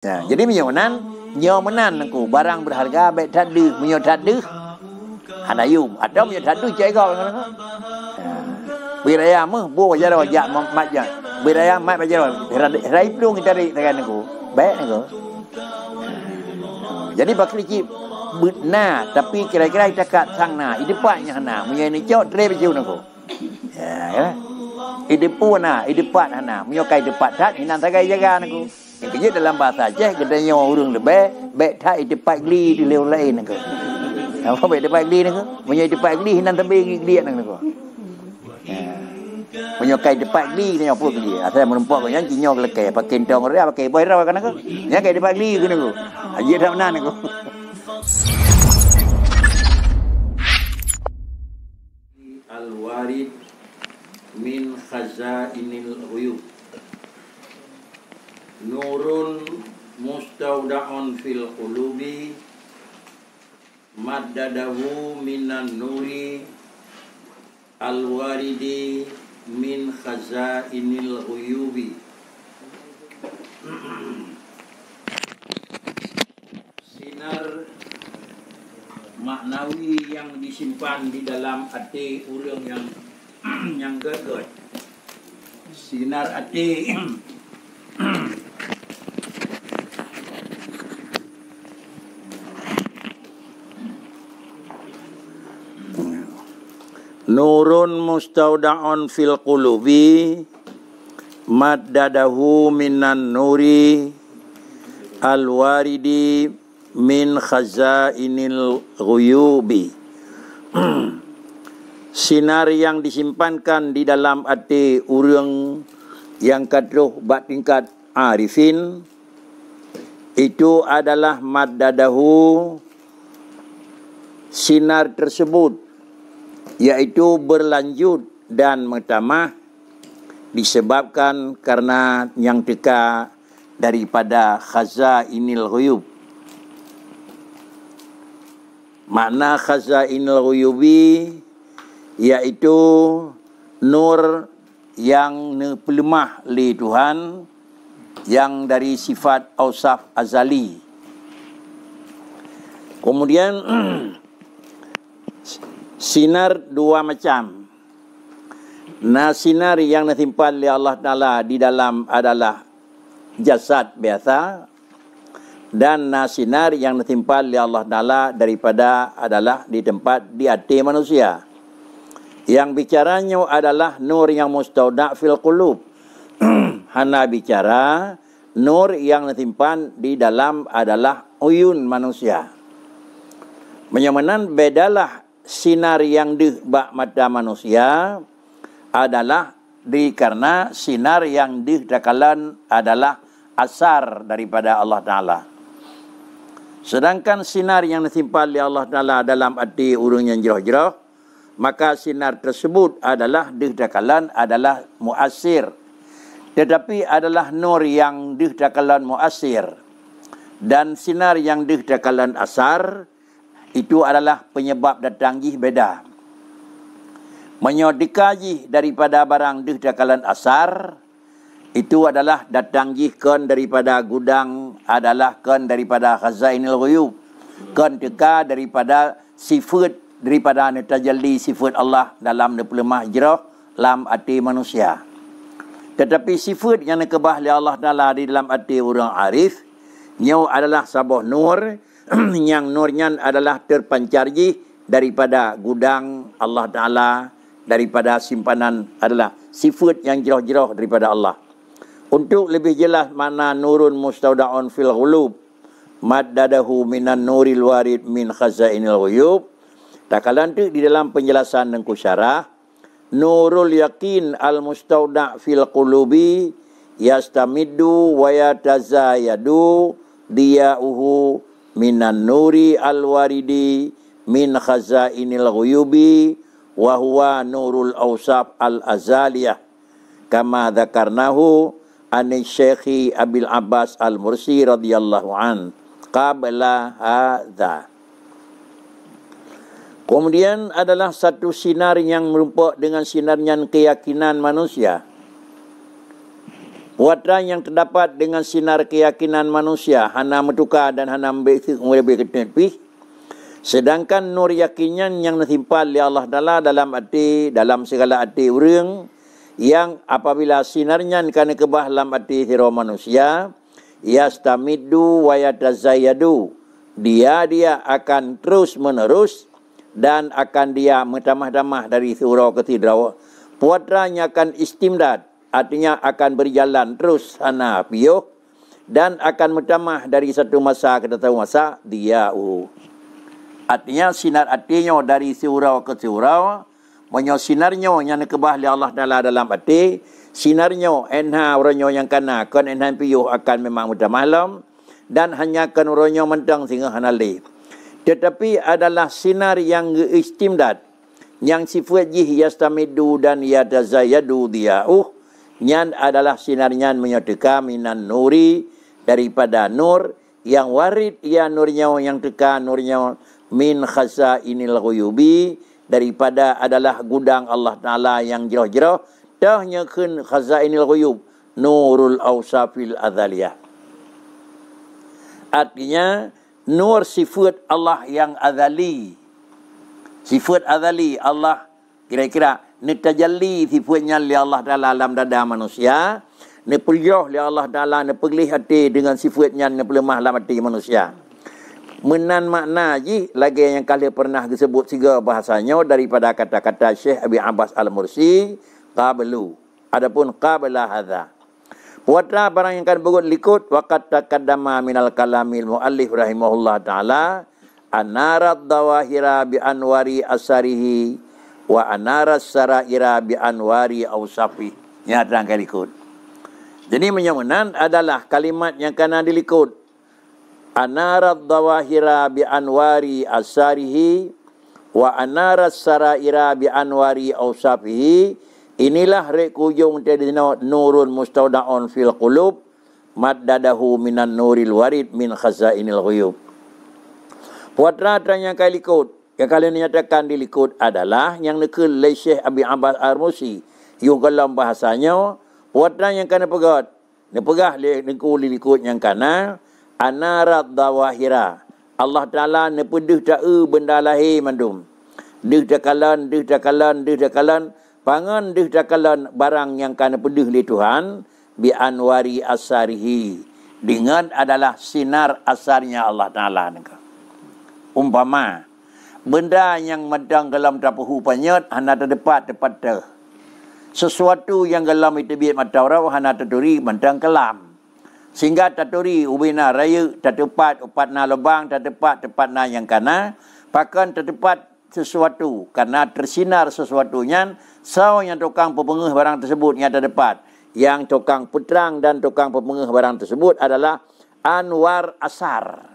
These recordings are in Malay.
Ya, jadi menyomenan aku barang berharga baik tadi menyotadu hadayum atau menyotadu cegol kan. Biraya mah bo jaro ja mat ja. Biraya mat bajaro. Rai plung cari tekan aku. Baik aku. Jadi bakri cip benar tapi kira-kira dekat sangna idepatnya hana punya ni cok tre baju aku. Ya kan. Idepuna idepat hana menyokai depat tak hinan sagai jaga aku. Yang kerja dalam bahasa Aceh gedanya urang lebih baik tak idepat gli di leu lain aku. Apa baik idepat gli aku? Punya idepat gli hinan tebing gli aku. Menyokai depat gli ni apa gli? Asal merempak yang kinyo keleke pakai tong ria pakai boy raw kan aku. Nya kai depat gli kan aku. Aje dak menan aku. Al-warid min khazainil ghuyub. Nurun mustaudaun fil qulubi maddadahu minan nuri al-waridi min khazainil ghuyubi. Sinar maknawi yang disimpan di dalam hati urang yang geget. Sinar hati Nurun mustaudaun fil qulubi maddadahu minan nuri al-waridi min khazainil ghuyubi. Sinar yang disimpankan di dalam hati urang yang kadruh bak tingkat arifin itu adalah maddadahu, sinar tersebut yaitu berlanjut dan bertambah disebabkan karena yang teka daripada khazainil ghuyub. Makna khazainil ghuyubi yaitu nur yang pelemah li Tuhan yang dari sifat ausaf azali. Kemudian sinar dua macam. Nah, sinar yang ditimpan oleh Allah Ta'ala di dalam adalah jasad biasa, dan sinar yang ditimpan oleh Allah Ta'ala daripada adalah di tempat di hati manusia. Yang bicaranya adalah nur yang mustauda fil qulub. Hana bicara nur yang ditimpan di dalam adalah uyun manusia. Menyamanan bedalah sinar yang di bak mata manusia adalah karena sinar yang di dakalan adalah asar daripada Allah Ta'ala. Sedangkan sinar yang disimpan oleh Allah Ta'ala dalam hati urang yang jerah-jerah, maka sinar tersebut adalah di dakalan adalah muasir. Tetapi adalah nur yang di dakalan muasir. Dan sinar yang di dakalan asar itu adalah penyebab datangnya beda. Menyodikaji daripada barang di dakalan asar itu adalah datangnya kan daripada gudang adalah kan daripada khazainil ghuyub. Kan teka daripada sifat daripada netajalli sifat Allah dalam 25 hijrah dalam hati manusia. Tetapi sifat yang dikebah oleh Allah Ta'ala di dalam hati orang arif nyo adalah sabah nur yang nurnya adalah terpancarji daripada gudang Allah Ta'ala, daripada simpanan adalah sifat yang jerah-jerah daripada Allah. Untuk lebih jelas mana nurun mustaudaun fil ghulub maddadahu minan nuril warid min khazainil ghuyub. Tak kalan tu di dalam penjelasan dan syarah, nurul yakin al mustauda fil qulubi yastamiddu wa yatazayadu diyauhu minan nuri al-waridi min khazainil ghuyubi wa huwa nurul awsaf al-azaliyah kama dzakarnahu an Syekh Abil Abbas Al-Mursi radhiyallahu an qabla hadza. Kemudian adalah satu sinar yang merupakan dengan sinarnya keyakinan manusia. Puatra yang terdapat dengan sinar keyakinan manusia, hana metukar dan hana lebih ketepih. Sedangkan nur yakinan yang tersimpan oleh Allah Ta'ala dalam hati, dalam segala hati orang, yang apabila sinarnya kena kebah dalam hati hero manusia, yastamidu wa yatazayyadu, dia akan terus menerus dan akan dia mentamah-tamah dari surau ke tidraw. Puatranya akan istimdad, artinya akan berjalan terus sana piuh dan akan mentamah dari satu masa ke satu masa dia. Artinya sinar hatinya dari surau ke surau, menyo sinarnya yang kebah li Allah Taala dalam hati, sinarnya enha orangnya yang kana kon enha piuh akan memang mudah malam dan hanya kan orangnya mentang sehingga hanali. Tetapi adalah sinar yang istimdad, yang sifat jih yastamidu dan yatazayyadu dia. Nyan adalah sinarnya menyateka minan nuri, daripada nur yang warid ya nurnya yang teka nurnya min khazainil ghuyubi, daripada adalah gudang Allah Ta'ala yang jauh-jauh, dahnya kun khazainil ghuyub, nurul awsafil adhaliyah. Artinya, nur sifat Allah yang azali. Sifat azali Allah, kira-kira, nitajalli sifatnya li Allah Ta'ala dalam dada manusia, nepelyoh li Allah Ta'ala, nepelih hati dengan sifatnya, nepelemah dalam hati manusia. Menan makna ji lagi yang kali pernah disebut tiga bahasanya daripada kata-kata Syekh Abi Abbas Al-Mursi, qablu. Adapun qabla hadza, puatra barang yang akan berikut likut waqad taqaddama minal kalamil muallif rahimahullah taala anarat dawahira bi anwari asarihi wa anaras saraira bi anwari awsafi. Ya terangkan likut. Jadi menyamunan adalah kalimat yang kena dilikut. Anarat dawahira bi anwari asarihi wa anaras saraira bi anwari awsafihi. Inilah rekujung tadina nurun mustaudaun fil qulub maddadahu minan nuril warid min khazainil ghuyub. Puatra yang kali likut, yang kalian nyatakan dilikut adalah yang nekul oleh Syekh Abi Abbas Al-Mursi. Yung dalam bahasanya, puatra yang kana pegat, nepegah nekul likut yang kana anarat dawahira. Allah Ta'ala nepedih ta'u benda lahir mandum. Dih dakalan, pangan dih dakalan barang yang kana pedih li Tuhan, bi anwari asarihi. Dengan adalah sinar asarnya Allah Ta'ala. Umpama, benda yang medang dalam tapuhu panyat, hana terdepat tepat teh. Sesuatu yang dalam itu biar mata orang, hana terduri mentang kelam. Sehingga taturi ubina raya tertepat upat na lubang tertepat na yang kana pakan tertepat sesuatu karena tersinar sesuatunya sao yang tukang pepengeh barang tersebut yang terdepat, yang tukang putrang dan tukang pepengeh barang tersebut adalah anwar asar.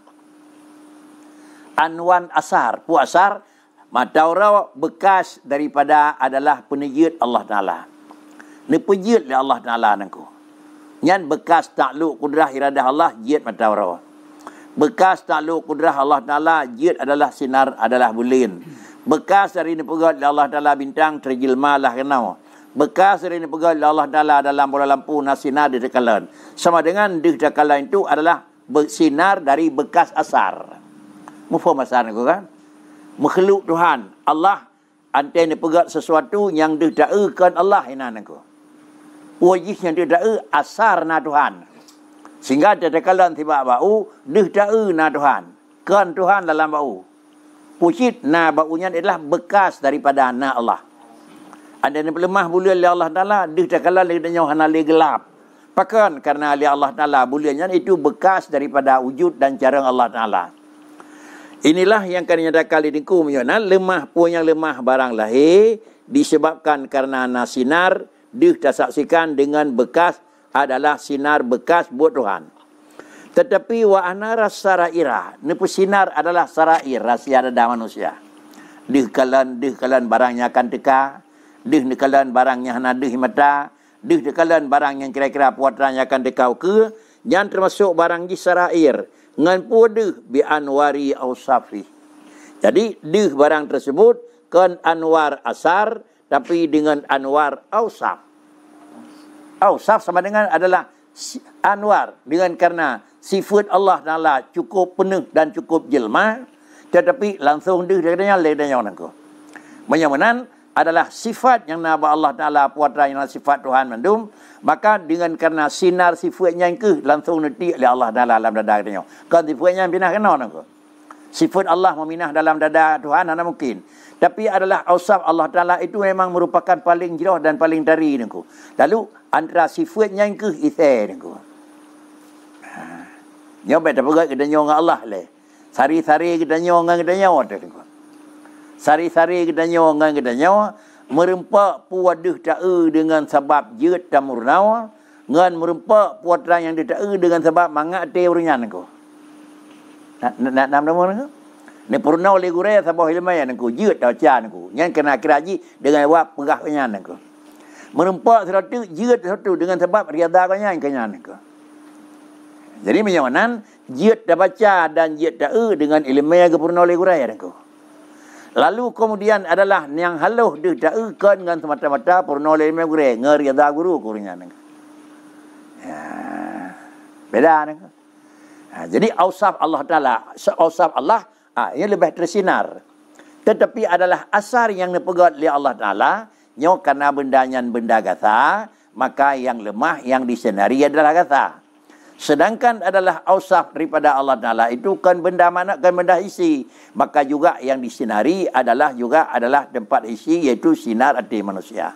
Anwan asar, pu asar mata orang bekas daripada adalah penijit Allah Taala. Ni penijit oleh Allah Taala nangku. Yang bekas takluk kudrah iradah Allah, jid mata orang. Bekas takluk kudrah Allah Ta'ala, jid adalah sinar, adalah bulin. Bekas dari ini pegat Allah Ta'ala bintang, terjilma lah kenau. Bekas dari ini pegat Allah Ta'ala dalam bola lampu, nasinar di dekalan. Sama dengan di dekalan itu adalah sinar dari bekas asar. Mufaham asar ni kan? Makhluk Tuhan. Allah, antai ni pegat sesuatu yang dida'akan Allah inan aku. Wajib yang tidak asar na Tuhan. Sehingga tetekalan tiba bau, tidak na Tuhan. Kan Tuhan dalam bau. Pucit na baunya adalah bekas daripada na Allah. Ada yang lemah bulan oleh Allah Ta'ala, tetekalan lidahnya hanali gelap. Pakan karena oleh Allah Ta'ala bulannya itu bekas daripada wujud dan cara Allah Ta'ala. Inilah yang kami nyatakan di niku lemah pun yang lemah barang lahir disebabkan karena nasinar disaksikan dengan bekas adalah sinar bekas buat Tuhan. Tetapi wa anaras saraira, nepu sinar adalah sarair, rahsia dada manusia. Dihkalan barangnya akan teka, dihkalan barangnya hana mata, dihkalan barang yang kira-kira puatranya akan tekau ke, yang termasuk barang di sarair, ngan puduh bi anwari awsafi. Jadi dih barang tersebut kan anwar asar, tapi dengan anwar awsaf. Awsaf sama dengan adalah anwar, dengan karena sifat Allah Ta'ala cukup penuh dan cukup jelma, tetapi langsung dia ledanya orang ko. Menyamanan adalah sifat yang nama Allah Ta'ala puatra yang sifat Tuhan mandum, maka dengan karena sinar sifatnya yang ke langsung nanti oleh Allah Ta'ala dalam dada katanya. Kan sifatnya pinah kena orang ko. Sifat Allah meminah dalam dada Tuhan mana mungkin. Tapi adalah ausaf Allah Ta'ala itu memang merupakan paling jelas dan paling dari nengku. Lalu antara sifatnya yang ke isai nengku. Nyoba tak pegat kita nyong Allah le. Sari-sari kita nyong kita nyawa nengku. Sari-sari kita nyong kita nyawa merempak puaduh ta'u dengan sebab jeut dan murnawa, ngan merempak puatra yang dia ta'u dengan sebab mangat te urunyan nengku. Nak nama nengku. Ni purna oleh guraya sabah ilmaya nengku jeut dah cha nengku. Yang kena kiraji dengan wap pegah kanya nengku. Merempak seratu jeut satu dengan sebab riada kanya nengku. Jadi menyamanan jeut dah baca dan jeut ta'u dengan ilmaya ke purna oleh guraya nengku. Lalu kemudian adalah yang haluh dia ta'u kan dengan semata-mata purna oleh ilmaya guraya ngeriada guru kurunya nengku. Ya. Beda nengku. Jadi ausaf Allah Ta'ala, ausaf Allah ia lebih tersinar. Tetapi adalah asar yang dipegat oleh Allah Ta'ala, nyo karena bendanya benda gasa, maka yang lemah yang disenari adalah gasa. Sedangkan adalah ausaf daripada Allah Ta'ala itu kan benda mana, kan benda isi. Maka juga yang disinari adalah tempat isi, iaitu sinar hati manusia.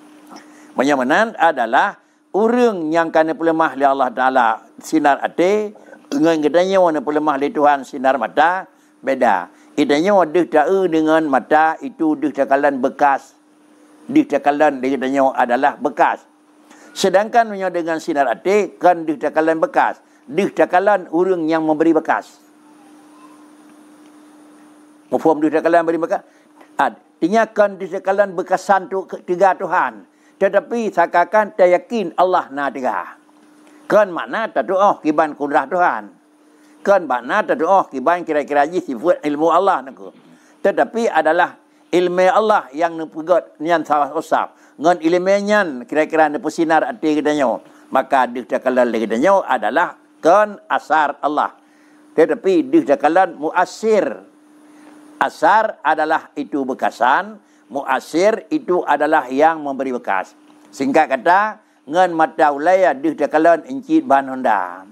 Menyamanan adalah orang yang kena pelemah oleh Allah Ta'ala sinar hati, dengan gedanya warna pelemah oleh Tuhan sinar mata, beda. Idanya wadah ta'u dengan mata itu dikatakan bekas. Dikatakan dia adalah bekas. Sedangkan dengan sinar hati kan dikatakan bekas. Dikatakan orang yang memberi bekas. Mufaham dikatakan beri bekas? Artinya kan dikatakan bekasan tu tiga Tuhan. Tetapi sakakan tak yakin Allah na tiga. Kan makna tak doa kiban kudrah Tuhan. Kan makna tak doa kiban kira-kira sifat ilmu Allah nengku. Tetapi adalah ilmu Allah yang nepegat nyan salah usap. Ngan ilmu nyan kira-kira nepesinar hati kitanya. Maka dikatakan kitanya adalah kan asar Allah. Tetapi dikatakan muasir. Asar adalah itu bekasan. Muasir itu adalah yang memberi bekas. Singkat kata, ngan mata ulaya dikatakan encit bahan Honda.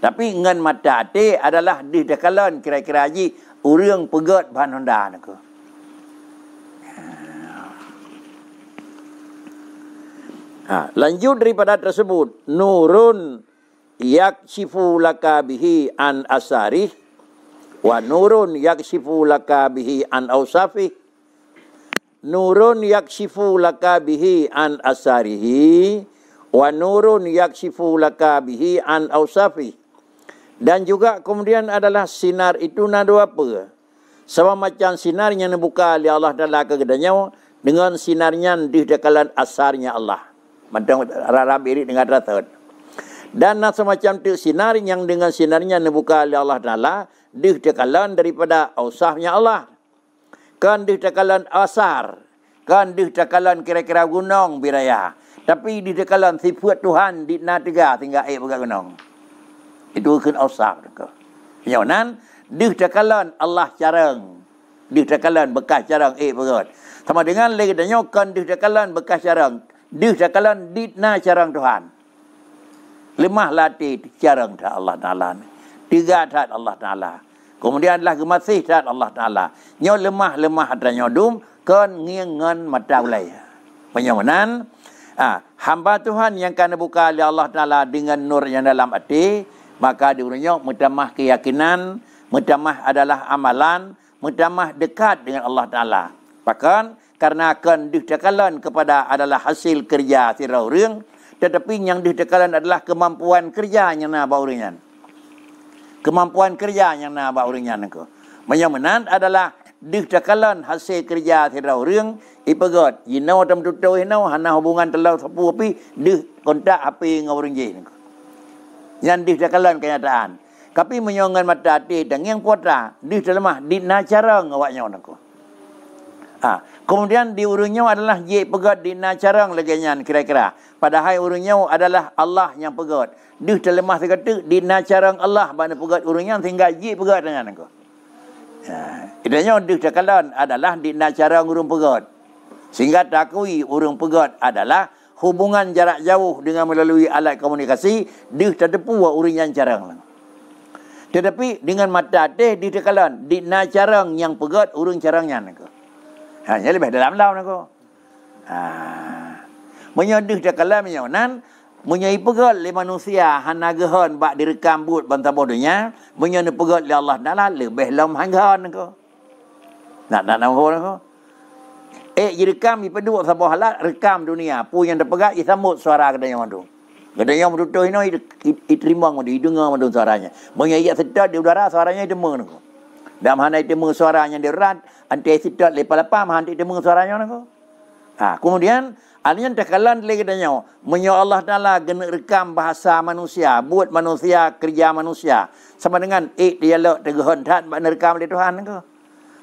Tapi ngan mata hati adalah dikatakan kira-kira haji orang pegat bahan Honda nengku. Lanjut daripada tersebut, nurun yakshifu laka bihi an asarih wa nurun yakshifu laka bihi an ausafih. Nurun yakshifu laka bihi an asarihi wa nurun yakshifu laka bihi an ausafi. Dan juga kemudian adalah sinar itu nado apa? Sama macam sinar yang dibuka oleh Allah Ta'ala ke gedanya dengan sinarnya dikatakan asarnya Allah. Macam Arab iri dengan ratat. Dan semacam tu sinar yang dengan sinarnya dibuka oleh Allah Ta'ala dikatakan daripada ausafnya Allah. Kan dikatakan asar, kan dikatakan kira-kira gunung biraya. Tapi dikatakan sifat Tuhan di natiga tinggal bukan gunung. Itu kan asar. Yang dikatakan Allah carang, dikatakan bekas carang bukan. Sama dengan lagi tanya kan dikatakan bekas carang, dikatakan di carang Tuhan. Lemah latih carang Allah Ta'ala. Tiga tat Allah Ta'ala. Kemudian adalah gemasih saat Allah Ta'ala. Nyo lemah-lemah adanya dum. Kan ngiangan mata ulai. Penyamanan. Hamba Tuhan yang kena buka oleh Allah Ta'ala dengan nur yang dalam hati. Maka diurunnya mutamah keyakinan. Mutamah adalah amalan. Mutamah dekat dengan Allah Ta'ala. Bahkan karena akan dikatakan kepada adalah hasil kerja sirau orang. Tetapi yang dikatakan adalah kemampuan kerja yang nak baurinya. Kemampuan kerja yang nak buat orangnya nengko. Menyamanan adalah dikatakan hasil kerja tidak orang ipagot. Inau tam tutu inau hana hubungan telau sapu api kontak api dengan orang je nengko. Yang dikatakan kenyataan. Tapi menyongan mata hati dan yang putra di lemah di nacara ngawaknya nengko. Kemudian di urunnya adalah je pegat di nacarang leganyan kira-kira. Padahal urunnya adalah Allah yang pegat. Dia terlemah kata di nacarang Allah bana pegat urunnya sehingga je pegat dengan aku. Idanya dia cakalan adalah di nacarang urung pegat. Sehingga takui urung pegat adalah hubungan jarak jauh dengan melalui alat komunikasi dia terdepu urung yang carang. Tetapi dengan mata teh di cakalan di nacarang yang pegat urung carangnya aku. Hanya lebih dalam laun aku. Menyedih dah kalam menyonan, menyai pegal le manusia hanagahan bak direkam but bantah bodohnya, menyana pegal le Allah Taala lebih lam hanghan aku. Nak aku. Direkam ipadu sabah halat rekam dunia, pu yang dapegat isambut suara kedanya mandu. Kedanya mandu tu ino iterima mandu dengar mandu suaranya. Menyai sedap di udara suaranya dengar aku. Dalam hana itu dengar suaranya dirat, antai sidat lepas-lepas hanti dengar suaranya nako. Kemudian alnya takalan lagi katanya, menyo Allah Taala kena rekam bahasa manusia, buat manusia kerja manusia. Sama dengan dialog teguhan tat bak rekam oleh Tuhan nako.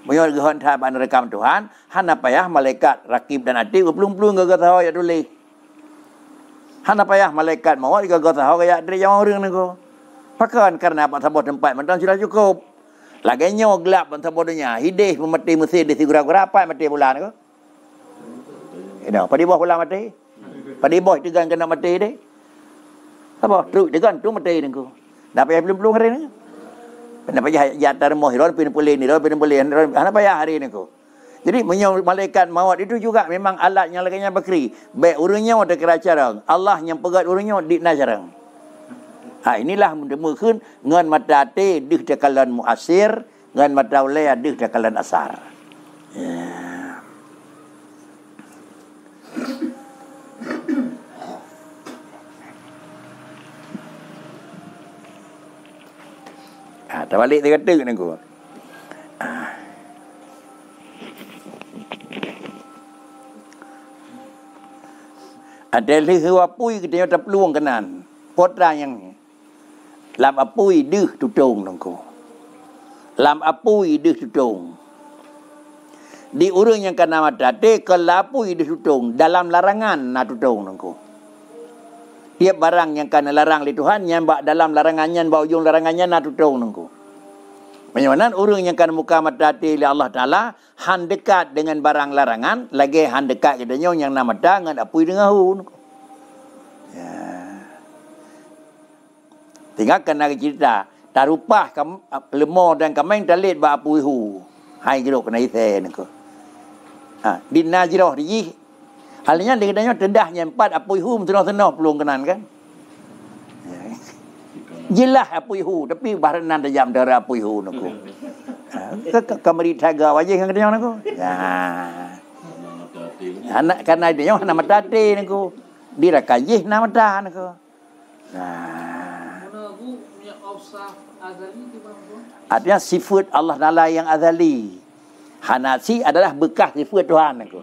Menyo teguhan tat bak rekam Tuhan, hana payah malaikat rakib dan atib pelung-pelung gagah tahu ya dulu. Hana payah malaikat mawat gagah tahu ya dari yang orang nako. Pakan karena apa sabot tempat mentang sudah cukup. Laganya gelap bantah bodohnya. Hidih memati mesin di sigura-gura apa mati bulan ke? Pada bawah bulan mati. Pada bawah tegan kena mati deh. Apa? Terus tegan tu mati ni ku. Dah payah belum hari ni. Dah payah jatar mohiron pin pulih ni, pin pulih. Dah payah hari ni ku. Jadi malaikat maut itu juga memang alat yang laganya bakri. Baik urungnya ada keracarang. Allah yang pegat urungnya di najarang. Inilah mendemukun ngan mata te dih dekalan muasir ngan mata ulai dih dekalan asar. Terbalik dia kata ni aku. Ada leher apui kita yang terpeluang kenan. Potra yang ni. Lam apui dih tutung nangku. Lam apui dih tutung. Di urang yang kena mata te kelapui dih tutung dalam larangan na tutung nangku. Tiap barang yang kena larang li Tuhan yang bak dalam larangannya bak ujung larangannya na tutung nangku. Menyamanan urang yang kena muka mata te li Allah Taala han dekat dengan barang larangan lagi han dekat katanya yang nama mata ngan apui dengan hu nangku. Tinggal kena cerita. Tarupah lemah dan kameng talit ba apui hu. Hai jeruk kena ise nako. Di najroh di. Halnya dengan tendahnya empat apui hu tenah-tenah pelung kenan kan. Jelah apui hu tapi baranan tajam darah apui hu nako. Kamari taga wajah kan katanya nako. Anak kana dia nama tate nako. Dira kajih nama dah nako. Artinya sifat Allah Taala yang azali. Hanasi adalah bekas sifat Tuhan aku.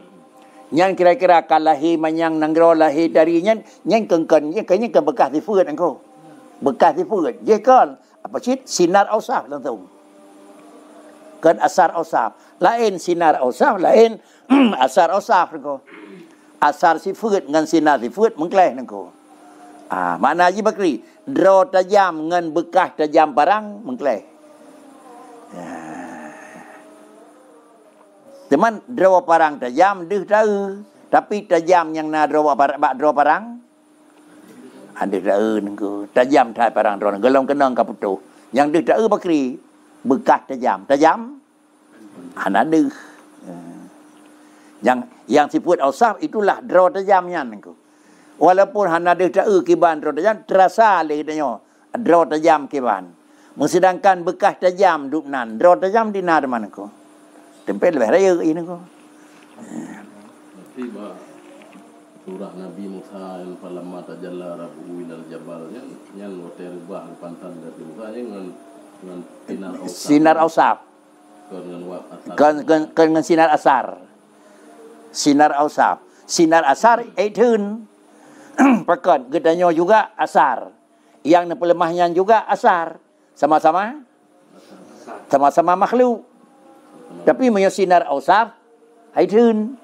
Yang kira-kira kalahi manyang nanggro lahi darinya yang kengken kayaknya ke bekas sifat aku. Bekas sifat. Je kan apa sih sinar ausaf langsung. Kan asar ausaf. Lain sinar ausaf, lain asar ausaf aku. Asar sifat dengan sinar sifat mengkleh aku. Mana Haji Bakri? Draw tajam dengan bekas tajam barang mengkleh. Teman draw parang tajam deh tahu. Tapi tajam yang na draw parang ada tahu nengko. Tajam thai parang draw gelong kenang kaputu. Yang deh tahu Bakri bekas tajam. Tajam ana deh. Yang sifat ausaf itulah draw tajamnya nengko. Walaupun hana ada tak kiban draw tajam terasa le katanya draw tajam kiban. Sedangkan bekas tajam duknan draw tajam di nar mana ko. Tempel lebih raya ini ko. Tiba surah Nabi Musa yang falamma tajalla rabbuhu ilal jabal yang hotel bah pantan dari Musa dengan sinar ausaf. Dengan sinar asar. Sinar ausaf. Sinar asar etun. Pakon gedanya juga asar. Yang pelemahnya juga asar. Sama-sama makhluk. Tapi punya sinar ausaf haidun.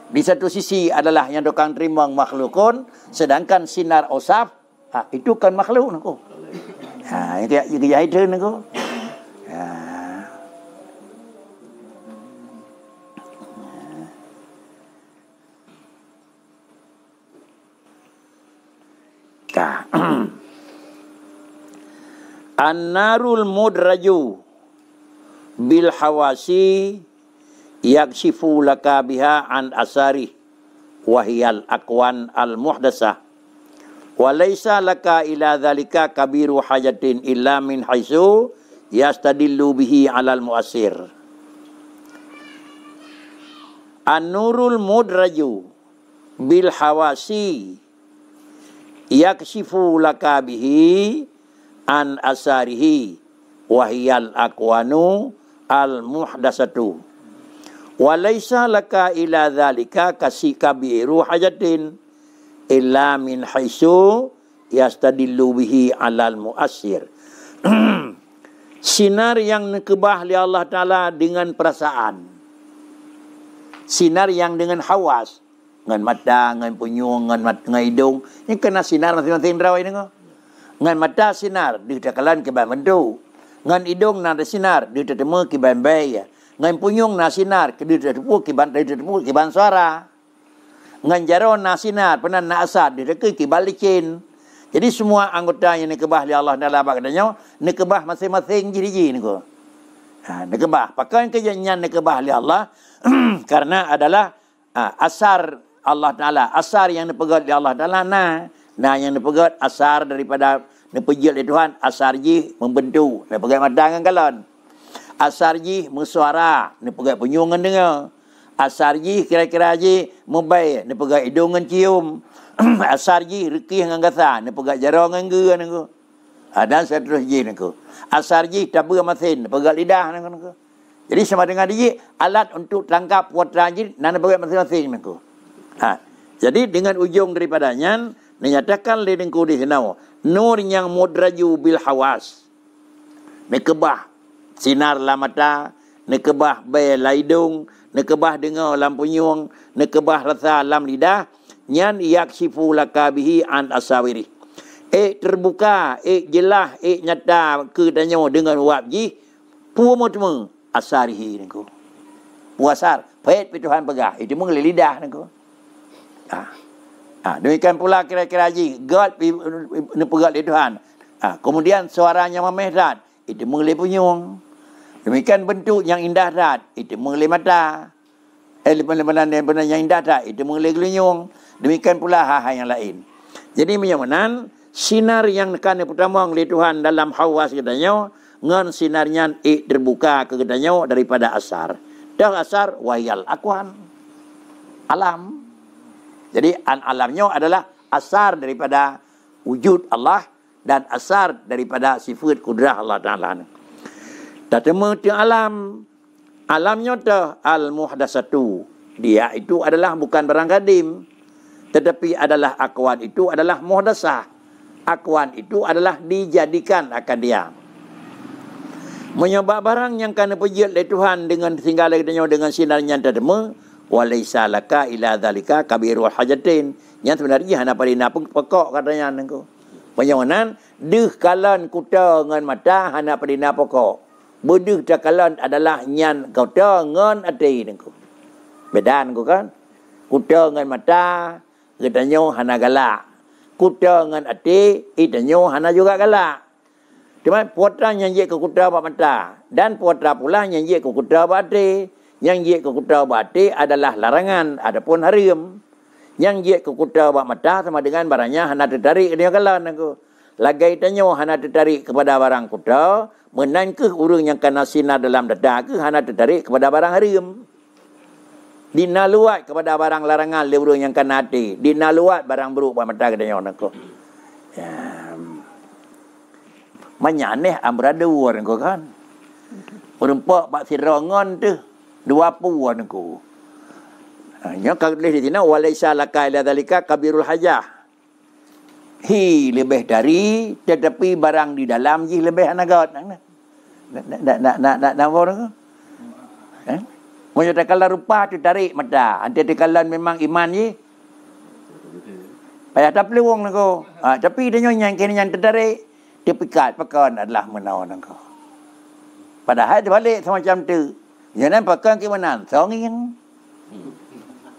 Di satu sisi adalah yang dokang terima makhlukun, sedangkan sinar osaf itu kan makhluk nako. Yang kayak haidun nako. An-narul mudraju bil hawasi yakshifu laka biha an asari wahiyal akwan al muhdasah wa laysa laka ila dhalika kabiru hajatin illa min haitsu yastadillu bihi alal muasir. An-nurul mudraju bil hawasi yakshifu laka bihi an asarihi wahiyal akwanu al muhdasatu wa laysa laka ila dhalika kasikabiru hajatin illa min haitsu yastadillu bihi alal muasir. Sinar yang nekebah oleh Allah Ta'ala dengan perasaan, sinar yang dengan hawas, dengan mata, dengan punyung, dengan hidung, ini kena sinar masing-masing indera ini kok. Ngan mata sinar di takalan kiban bendu, ngan hidung na sinar di tetemu kiban bay, ngan punyung na sinar di tetemu kiban suara, ngan jaron na sinar penan na asad di tetemu kiban licin. Jadi semua anggota yang nekebah oleh Allah Taala katanya nekebah masing-masing jadi ni ko. Nekebah pakai kejadian nekebah oleh Allah karena adalah asar Allah Taala, asar yang dipegat oleh Allah Taala Nah yang dipegat asar daripada dipegat oleh Tuhan, asar ji membentuk, dipegat mata dengan galon. Asar ji bersuara, dipegat penyungan dengar. Asar ji kira-kira ji membaik, dipegat hidung dengan cium. Asar ji rekih dengan gasa, dipegat jarang dengan gera nengko. Dan seterus ji nengko. Asar ji tabur masin, dipegat lidah nengko. Jadi sama dengan ji alat untuk tangkap putra ji dan dipegat masing-masing nengko. Jadi dengan ujung daripadanya menyatakan ledengku di sana nur yang mudraju bil hawas, nekebah sinar la mata, nekebah bay laidung, nekebah dengar lam punyung, nekebah rasa lam lidah, nyan yaksifu laka bihi an asawiri. Terbuka, jelas, nyata kedanya dengan wabji pumu asarihi nengku. Puasar, pahit Tuhan pegah, itu mengelih lidah nengku. Demikian pula kira-kira haji God pegat di Tuhan. Kemudian suaranya memehrat, itu mengelih punyung. Demikian bentuk yang indah dat, itu mengelih mata. Lepas-lepas yang indah dat, itu mengelih gelunyung. Demikian pula hal-hal yang lain. Jadi menyamanan sinar yang nekan pertama oleh Tuhan dalam hawas katanya, ngan sinarnya terbuka ke katanya daripada asar. Dah asar wayal akwan alam. Jadi alamnya adalah asar daripada wujud Allah dan asar daripada sifat kudrah Allah Ta'ala. Tatama tu alam. Alamnya tu al-muhdasatu. Dia itu adalah bukan barang kadim. Tetapi adalah akwan itu adalah muhdasah. Akwan itu adalah dijadikan akan dia. Menyebab barang yang kena pejit oleh Tuhan dengan singgah dengan sinarnya tatama. Walaysa laka ila dhalika kabirul hajatin. Yang sebenarnya hanya pada pokok katanya nengko. Penyawanan deh kalan kuta dengan mata hanya pada pokok. Bedeh takalan adalah nyan kuta dengan hati nengko. Beda nengko kan? Kuta dengan mata katanya hanya galak. Kuta dengan hati itanya hanya juga galak. Cuma putra yang je ke kuta ba mata dan putra pula yang je ke kuta ba hati. Yang je ke kuta bati adalah larangan, adapun haram. Yang je ke kuta bak mata sama dengan barangnya hana tertarik dia kalan aku. Lagai tanya hana tertarik kepada barang kuta, menan ke urang yang kena sinar dalam dada ke hana tertarik kepada barang haram. Dinaluat kepada barang larangan le urang yang kena hati, dinaluat barang buruk bak mata katanya aku. Ya. Manyaneh amrada war aku kan. Perempak bak sirangan tu. Dua puan aku. Ya kalau di sini walaysa laka ila dzalika kabirul hajah. Lebih dari tetapi barang di dalam lebih anagat. Nak orang. Moyo takalan rupa tu tarik mata. Ante takalan memang iman ye. Payah tak peluang nako. Tapi dia nyang kini yang tertarik. Dia pikat pakan adalah menawan nako. Padahal dia balik semacam tu. Jangan pakan ke mana? Songing.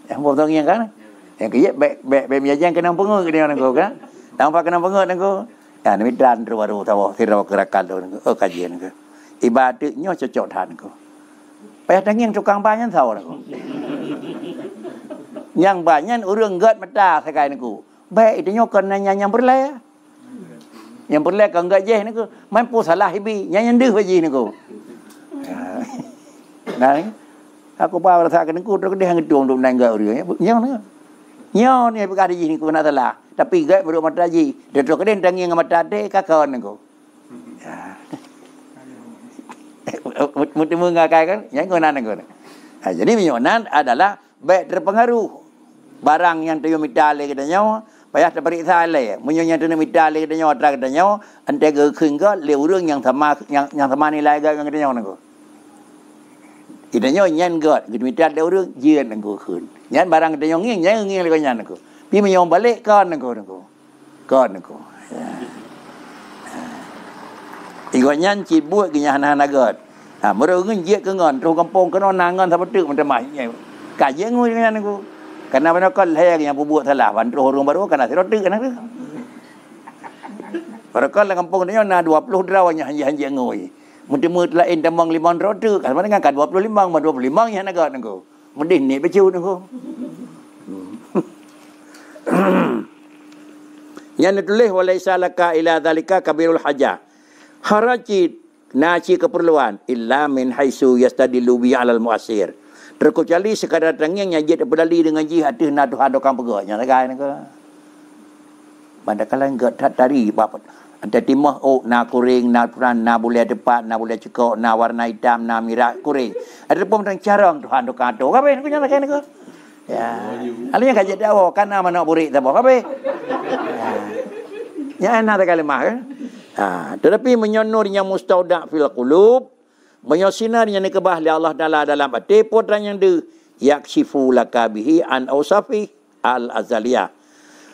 Yang buat songing kan? Yang kaya baik menjajang kena pengut dia nako kan? Nampak kena pengut nako. Ya ni dan baru tahu kira gerakan tu. Kajian nako. Ibadatnya cocok tan nako. Payah tanging tukang banyak tahu nako. Yang banyak orang gat mata sekai nako. Baik itu nyokan yang berlai. Yang berlai kan enggak je nako. Mampu salah hibi, yang deh baji nako. Nah, aku bawa rasa kan nako terus dia ngedong dong nang enggak orang. Nyong nako. Nyong ni perkara ji nako nak salah. Tapi gat baru mata ji. Dia terus kena tanging mata de kakon nako. Mesti mengakai kan? Yang konan nako. Jadi minyonan adalah baik terpengaruh barang yang tu mitale katanya payah terperiksa le munyonya tu mitale katanya otra katanya ante ke khingga le urang yang sama nilai ga katanya nangko katanya nyan got gitu mital le urang jieun nangko khun nyan barang katanya nging le katanya nangko pi menyong balik kan nangko Igo nyan cibuk ke nyan got merungun je ke ngon tu kampung ke nonangan sama tu macam mai kaje ngui dengan aku karena mana kau leher yang buat salah bantu orang baru karena saya tu kan aku para kau kampung dia na 20 drawanya hanya ngui mesti lain tambang 5 rotu kan mana kan 25 yang naga aku mendih ni becu aku yang tulis walaisa laka ila zalika kabirul hajah harajit naci keperluan illa min haisu yastadilu bi alal muasir terkecuali sekadar tangingnya dia berdali dengan jihad tu nak Tuhan dokang pegaknya segai ni ke manakala enggak tari bapak ada timah na kuring na puran na boleh depan na boleh cekok na warna hitam na merah kuring ada pun tentang carang Tuhan dokang tu apa ni punya segai ni ke ya alanya kaji dakwah kan nama nak burik tak apa ya enak sekali mah kan tetapi menyonurnya mustaudak fil qulub menyosinarnya ni kebah li Allah dalam hati potran yang de yakshifu lakabihi an ausafi al azaliyah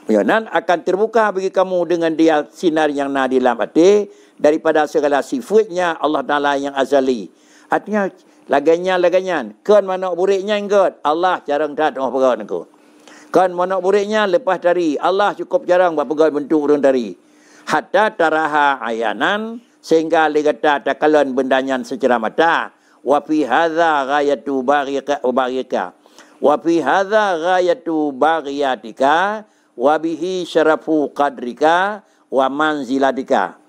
meyonan akan terbuka bagi kamu dengan dia sinar yang na di dalam hati daripada segala sifatnya Allah Taala yang azali artinya laganya kan mana buriknya enggot Allah jarang tat oh pegat aku kan mana buriknya lepas dari Allah cukup jarang buat pegat bentuk urang dari hatta taraha ayanan sehingga legata takalan bendanya secara mata wa fi hadza ghayatu baghika wa fi hadza ghayatu baghiyatika wa bihi syarafu qadrika wa manzilatika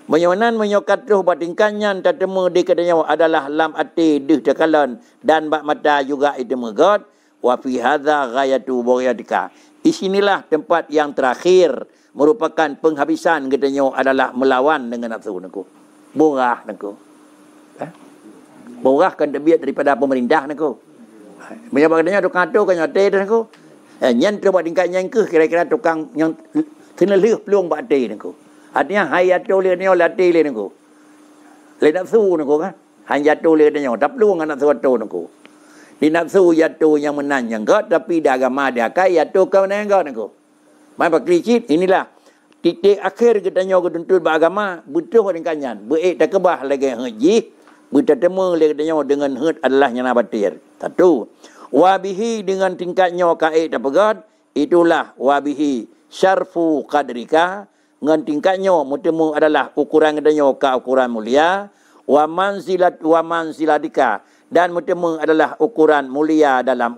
menyonan menyokatuh batingkannya tatemu di kadanya adalah lam ati deh takalan dan bak mata juga itu megot wa fi hadza ghayatu baghiyatika isinilah tempat yang terakhir merupakan penghabisan katanya adalah melawan dengan nafsu nako. Borah nako. Borah kan terbiat daripada pemerintah nako. Menyebab katanya tukang tu kan nyate nako. Nyan tu buat tingkat nyan ke kira-kira tukang yang senelih peluang buat ate nako. Artinya hayat tu le ni ate le nako. Le nafsu nako kan. Hanya tu le katanya tak peluang nafsu tu nako. Di nafsu yatu yang menang yang god tapi di agama dia kai yatu kau nang god nako. Maka kricit inilah titik akhir katanya ketuntut beragama betul dengan kanyan baik tak kebah lagi haji bertemu lagi katanya dengan hud adalah nyana batir satu wabihi dengan tingkatnya kaid tak pegat itulah wabihi syarfu qadrika dengan tingkatnya mutemu adalah ukuran katanya ka ukuran mulia wa manzilatika dan mutemu adalah ukuran mulia dalam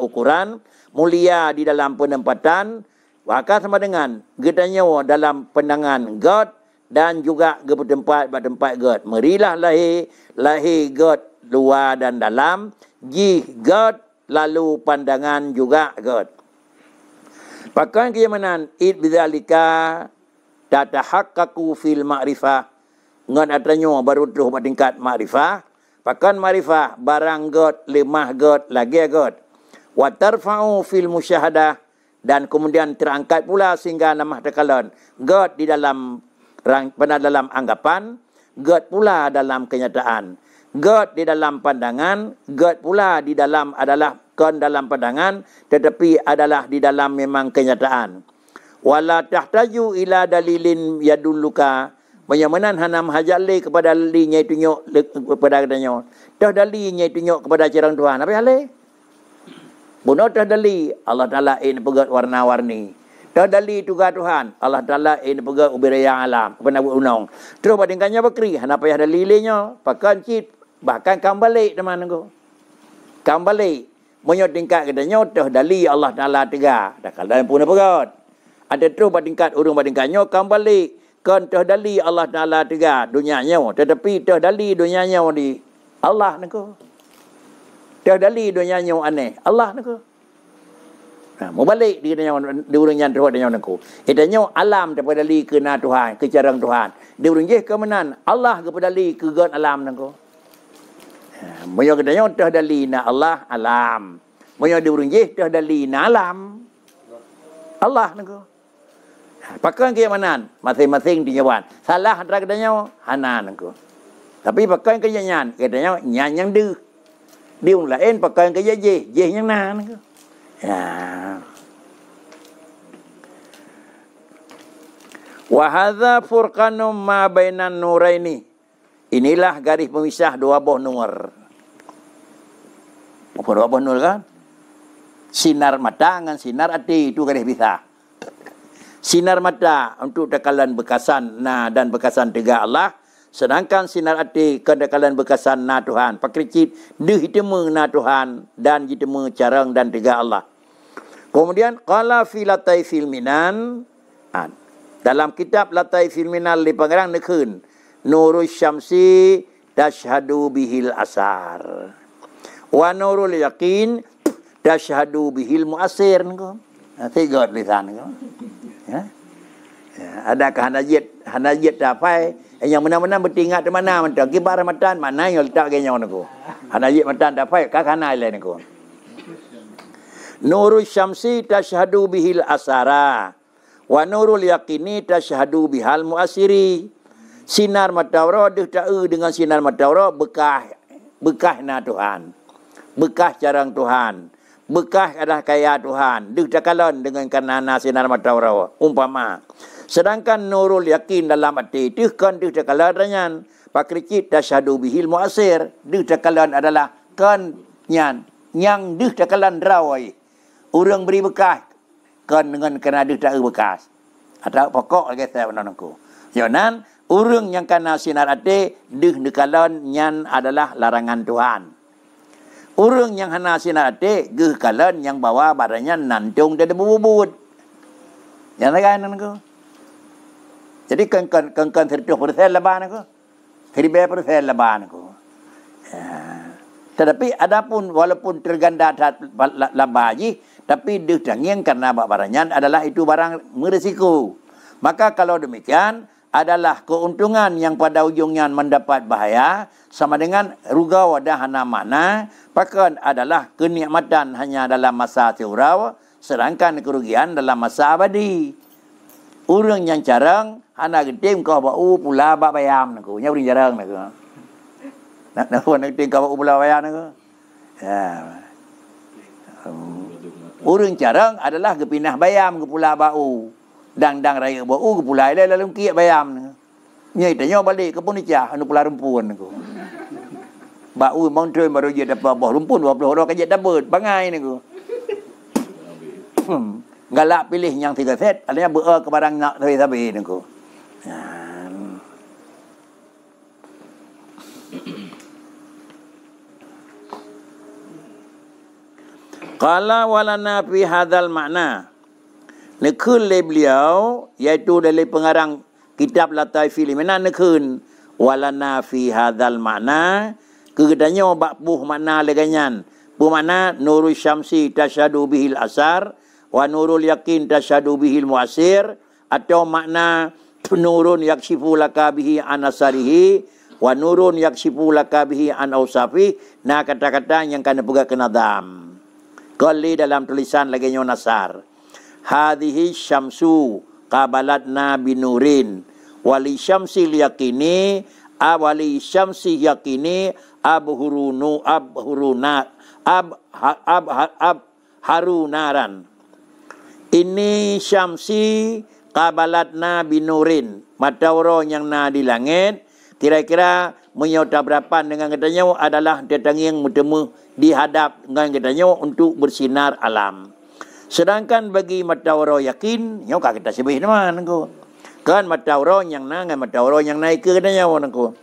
ukuran mulia di dalam penempatan maka sama dengan gedanya dalam pandangan God dan juga bertempat God. Merilah lahir God luar dan dalam. Jih God lalu pandangan juga God. Pakan keyamanan id bidzalika tatahaqqaqu fil ma'rifah. Ngan adanya baru terus tingkat ma'rifah. Pakan ma'rifah barang God, lemah God, lagi God. Wa tarfa'u fil musyahadah. Dan kemudian terangkat pula sehingga nama tekalan God di dalam anggapan, God pula dalam kenyataan. God di dalam pandangan, God pula di dalam adalah kon dalam pandangan, tetapi adalah di dalam memang kenyataan. Wala tahtaju ila dalilin yadulluka, menyamanan hanam hajali kepada dalinya tunjuk kepada katanya. Dah dalinya tunjuk kepada cerang Tuhan. Apa hal? Bunuh dah dali Allah Taala ini pegat warna-warni. Dah dali tugas Tuhan Allah Taala ini pegat ubiraya alam kepada unang. Terus bandingkannya bakri, hana payah dalilnya, pakan cit bahkan kembali teman aku. Kembali menyot tingkat katanya dah dali Allah Taala tegak. Dah kalau pun pegat. Ada terus bandingkat urang bandingkannya kembali kan dah dali Allah Taala tegak dunianya, tetapi dah dali dunianya di Allah nako. Dah dali dunianya aneh Allah nako. Nah, mau balik di urang yang terhad dengan nako. Itanya alam daripada dali ke na Tuhan, ke carang Tuhan. Di urang je ke menan Allah kepada dali ke god alam nako. Moyo katanya dah dali na Allah alam. Moyo di urang je dah dali na alam. Allah nako. Pakai ke manan masing-masing dinyawan. Salah antara katanya hanan nako. Tapi pakai ke nyan katanya nyan yang deu. Dia lain pakai ke je yang na nako. Ya. Wa hadza furqanum ma bainan nuraini. Inilah garis pemisah dua buah nur. Apa dua buah nur kan? Sinar mata dengan sinar hati itu garis pisah. Sinar mata untuk dekalan bekasan na dan bekasan tegak Allah, sedangkan sinar hati kedekalan bekasan na Tuhan. Pakricit deh hitemu na Tuhan dan hitemu carang dan tegak Allah. Kemudian qala fi lataifil minan, dalam kitab lataifil minan li pangerang nekeun nurus syamsi tashhadu bihil asar wa nurul yaqin tashhadu bihil muasir nko. Tiga lisan nko. Ya. Adakah hanajit dapai yang mana-mana bertingkat di mana mentang kibar matan mana yang letak genya nko. Hanajit matan dapai ka kana lain nko. Nurul syamsi tashhadu bihil asara wa nurul yaqini tashhadu bihal muasiri. Sinar matawra deh ta'u dengan sinar matawra bekah na Tuhan. Bekah carang Tuhan. Bekah adalah kaya Tuhan. Deh takalon dengan kanana sinar matawra umpama. Sedangkan nurul yakin dalam hati deh kan deh takalon ranyan. Pakricit tashhadu bihil muasir. Deh takalon adalah kan nyan yang deh takalon rawai. Orang beri bekah kan dengan kena deh ta'u bekas. Atau pokok lagi saya menanangku. Yonan urang yang kena sinar hati deh dekalon nyan adalah larangan Tuhan. Urang yang hana sinar hati geh kalon yang bawa badannya nantung dan bubut. Yang lain nangku. Jadi kan 100% leban nangku. 1000% leban nangku. Tetapi adapun walaupun terganda labaji, tapi deh jangian karena badannya adalah itu barang berisiko. Maka kalau demikian adalah keuntungan yang pada ujungnya mendapat bahaya sama dengan ruga wadah hana makna, bahkan adalah kenikmatan hanya dalam masa teurau, sedangkan kerugian dalam masa abadi. Urang yang jarang hana getim kau bau pula bak bayam naku, nya urang jarang naku. Nak getim kau bau pula bayam naku. Ya. Urang jarang adalah gepinah bayam ke pula bau. Dang raya bau ke pulai dah lalu kiat bayam. Nyai tanya balik ke pun icah anu pula rumpun aku. Bau mountain baru je dapat buah rumpun 20 orang kajat dapat bangai niku. Galak pilih yang 3 set, adanya beul ke barang nak sabi niku. Qala walana fi hadzal makna. Nekun le beliau iaitu dari pengarang kitab Lataifil Minan nekun walana fi hadzal makna kegedannya bak buh makna leganyan buh makna nurul syamsi tasyadu bihil asar wa nurul yakin tasyadu bihil muasir atau makna nurun yakshifu laka bihi an asarihi wa nurun yakshifu laka bihi an ausafi. Nah kata-kata yang kena pegak kena dam kali dalam tulisan leganyo nasar. Hadhihi syamsu qabalatna binurin wali syamsil yakini awali syamsi yakini harunaran. Ini syamsi qabalatna binurin. Matahari yang na di langit kira-kira menyaudabrapan dengan katanya adalah datangi yang bertemu dihadap dengan katanya untuk bersinar alam. Sedangkan bagi matahari yakin, nyo kita sebut teman ko. Kan matahari yang na dengan matahari yang naik ke katanya ko.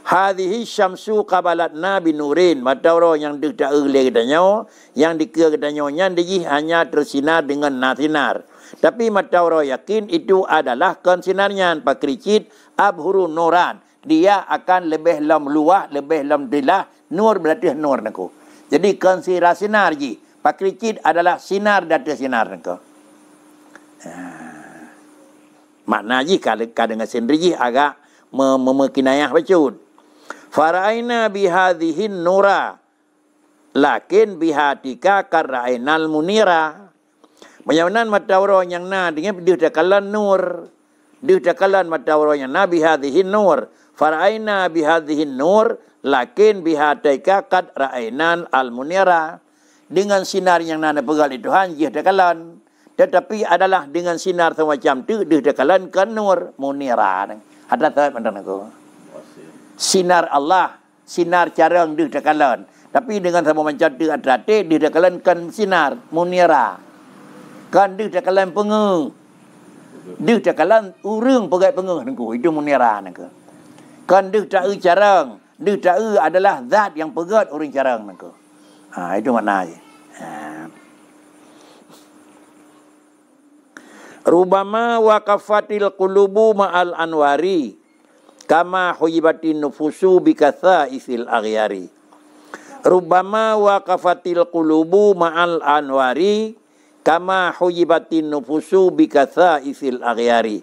Hadhihi syamsu qabalatna binurin. Matahari yang dekat oleh katanya, yang dikira katanya yang hanya tersinar dengan sinar. Tapi matahari yakin itu adalah kan sinarnya pakricit abhuru nuran. Dia akan lebih lam luah, lebih lam dilah. Nur berarti nur nako. Jadi kan sinar ji. Pakricit adalah sinar data sinar nako. Makna ji kalau dengan sendiri ji agak mekinayah bacut. Faraina bihadhihin nura. Lakin bihatika karainal munira. Menyawanan matahari yang na dengan dia takalan nur. Dia takalan matahari yang na bihadhihin nur. Faraina bihadhihin nur. Lakin bihatika kad ra'ainan al-munira. Dengan sinar yang na pegal itu dia takalan. Tetapi adalah dengan sinar semacam itu dia takalan kan nur munira. Ada tak pandang aku? Sinar Allah. Sinar carang dia takalan. Tapi dengan sama macam itu ada dia takalan kan sinar munira. Kan dia takalan pengung. Dia takalan urang pegai pengung nengku. Itu munira nengku. Kan dia tak carang. Dia tak adalah zat yang pegat orang carang nengku. Itu maknanya. Rubama waqafatil qulubu ma'al anwari kama huyibatin nufusu bikatha isil aghyari. Rubama waqafatil qulubu ma'al anwari kama huyibatin nufusu bikatha isil aghyari.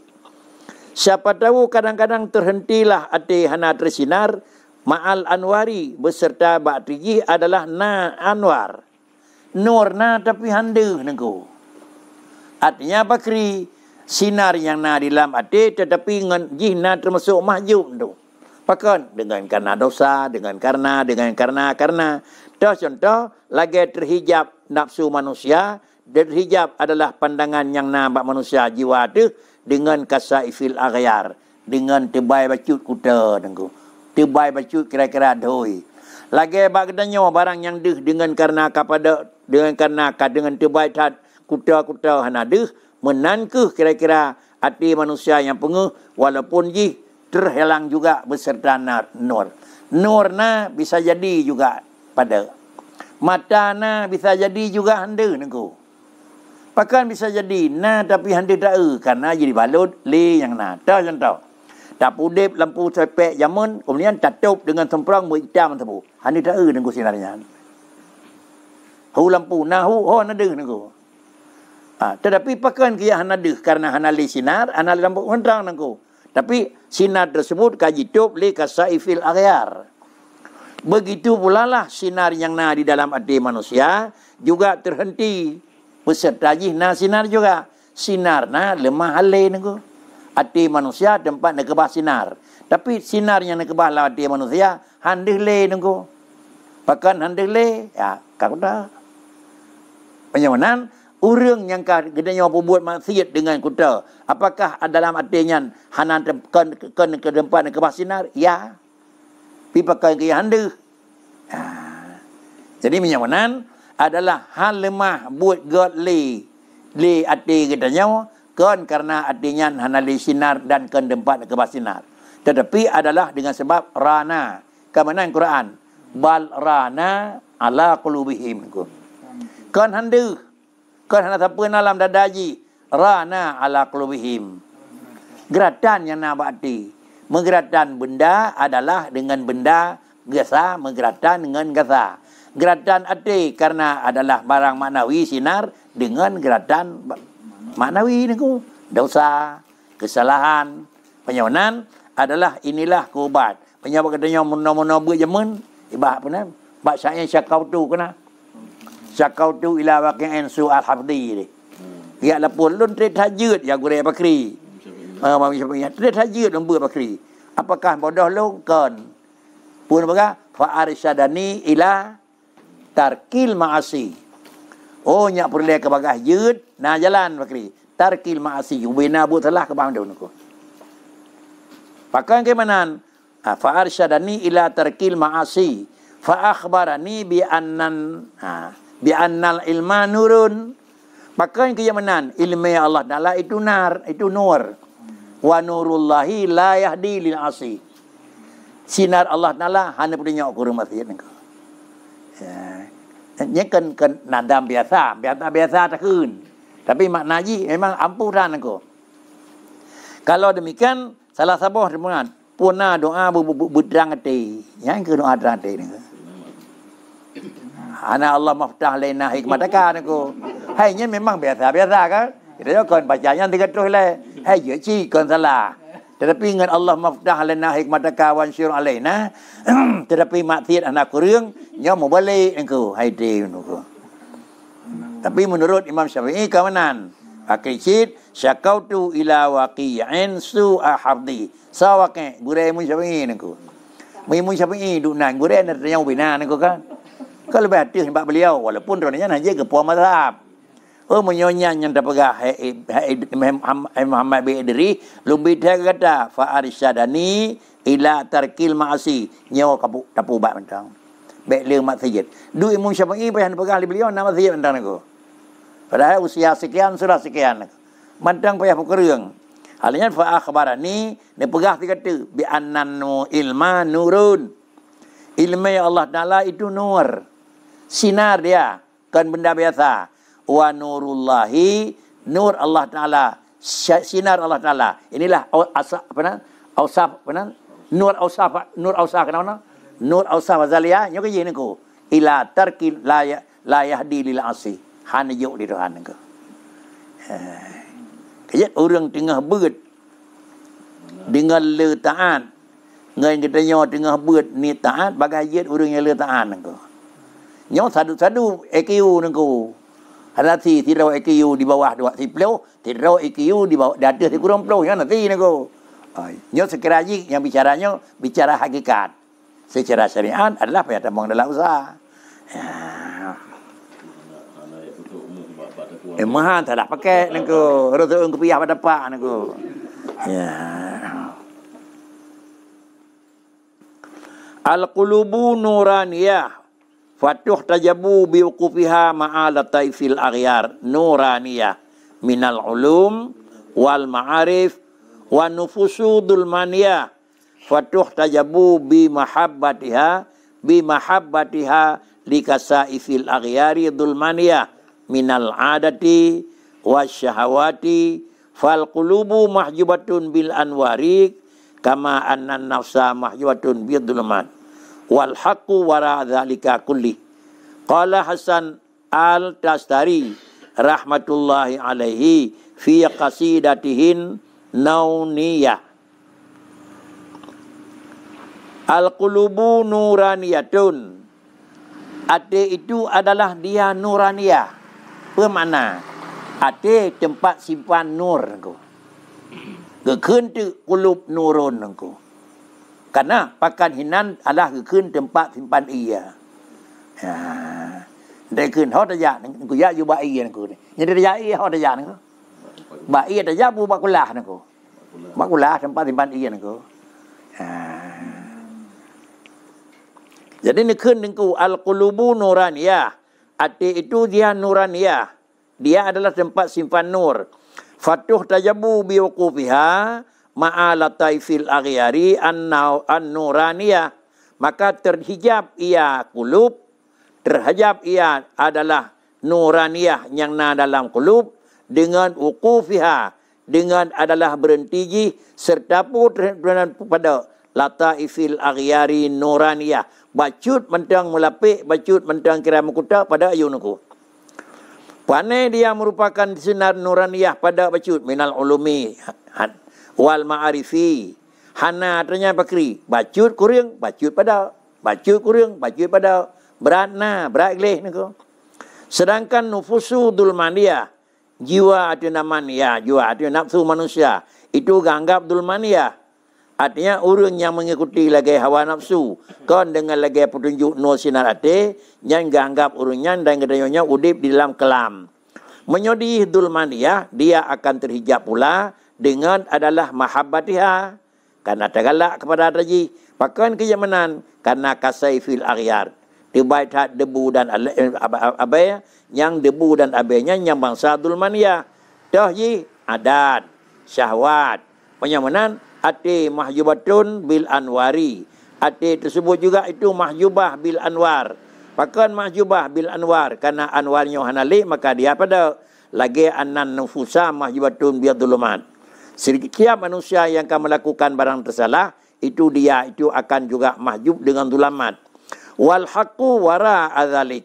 Siapa tahu kadang-kadang terhentilah hati hana tersinar ma'al anwari beserta batriji adalah na anwar. Nur na tapi handa nengku. Artinya apa kri? Sinar yang na di dalam hati tetapi jihna termasuk mahjub tu. Pakan dengan karena dosa, dengan karena. Contoh lagi terhijab nafsu manusia. Terhijab adalah pandangan yang nampak manusia jiwa tu dengan kasaifil aghyar, dengan tebai bacut kuda nengku. Tebai bacut kira-kira doi. Lagi bagdanya barang yang deh dengan karena kepada dengan karena dengan tebai tat kuda-kuda hana deh menanke kira-kira hati manusia yang penguh walaupun ji terhelang juga beserta nur. Nurna bisa jadi juga pada mata na bisa jadi juga handa nengku. Bahkan bisa jadi na tapi handa tak karena jadi balut le yang na. Tahu contoh. Tak pudip lampu sepek jamun kemudian tutup dengan semprang berhitam tebu. Handa tak nengku sinarnya. Hu lampu nahu ho nada nengku. Tetapi bahkan kia handa karena hana le sinar, hana lampu rendang nengku. Tapi sinar tersebut kaji tup le kasaifil aghyar. Begitu pula lah sinar yang na di dalam hati manusia juga terhenti. Beserta jihna sinar juga. Sinar na lemah halai nengku. Hati manusia tempat nak kebah sinar. Tapi sinar yang nak kebah lah hati manusia handih le nengku. Bahkan handih le, ya kau dah. Penyamanan orang yang gedenya buat maksiat dengan kuda. Apakah dalam hatinya hanan ke tempat nak kebah sinar? Ya. Pi pakai ke handa. Jadi penyamanan adalah hal lemah buat god le hati gedenya. Kan karena artinya hanali sinar dan kan tempat ke sinar. Tetapi adalah dengan sebab rana. Kemenang Quran. Bal rana ala qulubihim. Kan handa. Kan hana siapa dalam dadaji. Rana ala qulubihim. Geratan yang nak hati. Menggeratan benda adalah dengan benda gasa. Menggeratan dengan gasa. Geratan hati karena adalah barang maknawi sinar dengan geratan maknawi niku. Dosa, kesalahan, penyawanan adalah inilah kubat. Penyabak katanya muna-muna berjaman. Ibah apa ni? Bak saya syakau tu kena. Syakau tu ila waqi'in su'al hafdi ni. Ya lapun lun tret hajud ya gure bakri. Mami siapa tret hajud lembu bakri. apakah bodoh lu kan pun apa fa arsyadani ila tarkil ma'asi. Oh nyak perle ke bagah yud na jalan bakri tarkil ma'asi ubina bu telah ke bang daun ko pakai ke manan fa arsyadani ila tarkil ma'asi fa akhbarani bi annal ilma nurun. Pakai ke manan ilmu Allah Taala itu itu nur wa nurullahi la yahdi lil asi. Sinar Allah Taala hanya pada nyok kurang masjid nengko. Ya, kan nadam biasa takun. Tapi maknanya memang ampuran nengko. Kalau demikian salah sabah dengan puna doa budrang ati. Yang ke doa drang ati nengko. Ana Allah maftah lena hikmataka nengko. Hanya memang biasa kan. Kita kan bacanya tiga terus lah. Hai je ci kan salah. Tetapi dengan Allah maftah lana hikmataka wa ansyur alaina. Tetapi maksiat anak kurang nya mau balik engkau. Hai de engkau. Tapi menurut Imam Syafi'i kawanan akicit syakautu ila waqi'in su'a hardi. Sawake gure Imam Syafi'i engkau. Imam Syafi'i duk nan gure nak yang bina engkau kan. Kalau berhati sebab beliau walaupun ronanya hanya ke puan mazhab. Oh menyonya yang terpegah Muhammad bin Idris lebih dia kata fa arsyadani ila tarkil ma'asi nyawa kapu tapu bat mentang baik le maksiat du Imam Syafi'i payah pegah beliau nama maksiat mentang aku padahal usia sekian sudah sekian mentang payah pekereng halnya fa akhbarani ne pegah kata bi annanu ilma nurun ilmu Allah Taala itu nur sinar dia kan benda biasa wa nurullahi nur Allah Taala sinar Allah Taala inilah asap nur ausaf kenapa nur ausaf azalia nyo ke yin ko ila tarkil la yahdi lil asi han juk di Tuhan ko kaya orang tengah beut dengan le taat ngai kita nyo tengah beut ni taat bagai yet orang yang le taat ko nyo sadu EQ nengko ada si tirau EQ di bawah 20 tirau EQ di bawah di atas kurang 10 ya nanti nego. Nyo sekiranya yang bicaranya bicara hakikat. Secara syariat adalah apa yang tambang dalam usaha. Mahan tak pakai nego. Roto ung kepiah pada pak nego. Ya. Al-qulubu nuraniyah fatuh tajabu biuqufiha ma'alatai fil aghyar nuraniyah minal ulum wal ma'arif wa nufusu dulmaniyah fatuh tajabu bi mahabbatiha likasai fil aghyari dulmaniyah minal adati wasyahawati fal qulubu mahjubatun bil anwari kama annan nafsa mahjubatun bil dulman wal haqqu wara dzalika kulli. Qala Hasan al-Tastari rahmatullahi alaihi fi qasidatihin nauniyah. Al-qulubu nuraniyatun. Ate itu adalah dia nuraniyah. Bermakna ate tempat simpan nur engkau. Gekeun tu qulub nurun engkau. Karena pakan hinan adalah keun tempat simpan ia. Ha. Dai keun hot aja ku ya yu ba ia ku ni. Nya dia ia hot aja ku. Ba ia aja bu bakulah ku. Bakulah tempat simpan ia ku. Ha. Jadi ni keun ku al-qulubu nuraniyah. Ati itu dia nuraniyah. Dia adalah tempat simpan nur. Fatuh tajabu bi wuqufiha ma'alatai fil aghyari an-nuraniyah, maka terhijab ia kulub, terhijab ia adalah nuraniyah yang na dalam kulub dengan uqufiha, dengan adalah berhenti serta pada lataifil aghyari nuraniyah, bacut mentang melapik, bacut mentang kira mekuta pada ayunuku. Panai dia merupakan sinar nuraniyah pada bacut minal ulumi wal ma'arifi. Hana ternyata bakri. Bacut kurang, bacut pada. Bacut kurang, bacut pada. Berat na, berat gelih ni ko. Sedangkan nufusu dulmaniyah. Jiwa itu namanya, jiwa itu nafsu manusia. Itu ganggap dulmaniyah. Artinya orang yang mengikuti lagi hawa nafsu, kon dengan lagi petunjuk nur sinar hati, yang anggap orangnya dan gedayanya udip di dalam kelam. Menyodi dulmaniyah, dia akan terhijab pula dengan adalah mahabbatiha. Karena tergalak kepada raji. Bahkan kejamanan, karena kasai fil aghyar. Terbaik hak debu dan abai, yang debu dan abainya yang bangsa dulmaniyah. Tahji, adat, syahwat. Penyamanan, ati mahjubatun bil anwari. Ati tersebut juga itu mahjubah bil anwar. Bahkan mahjubah bil anwar. Karena anwarnya hanalik, maka dia pada lagi anan nufusa mahjubatun bil dulumat. Setiap manusia yang akan melakukan barang tersalah, itu dia itu akan juga mahjub dengan dulamat. Wal haqqu wara adzalik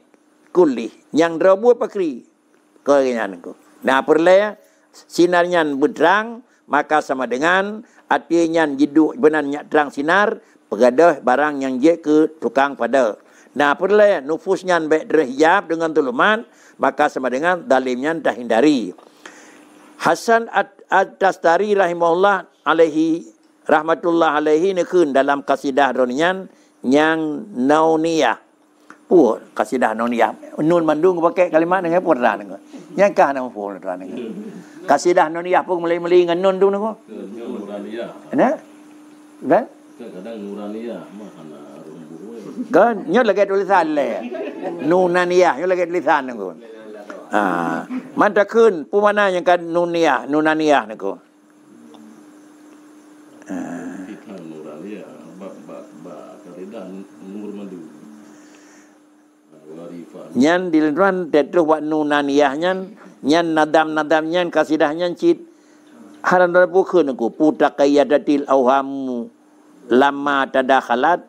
kulli. Yang drabu pakri. Kerenyanku. Nah, perlaya sinarnya berterang, maka sama dengan artinya jiduk benarnya terang sinar, pegadah barang yang je ke tukang pada. Nah, perlaya nufusnya baik terhijab dengan tuluman, maka sama dengan dalimnya dah hindari. Hasan At-Tastari rahimahullah alaihi rahmatullah alaihi nekun dalam kasidah ronian yang nauniyah. Kasidah nauniyah. Nun mandung pakai kalimat dengan pura dengan. Yang kah nama pura dengan. Kasidah nauniyah pun mulai dengan nun tu dengan. Nuraniyah. Nah, kan? Kadang nuraniyah mana rumbu. Kan, nyot lagi tulisan le. Nunaniyah, nyot lagi tulisan dengan. Manta kun pumana yang kan nunaniyah niku. Kita nuraniyah ba karidan nur mandu. Nyan dilentuan tetuh buat nunaniyah nyan nadam nyan kasidah nyan cit haran bukeun niku putakayadatil auhamu lama tadakhalat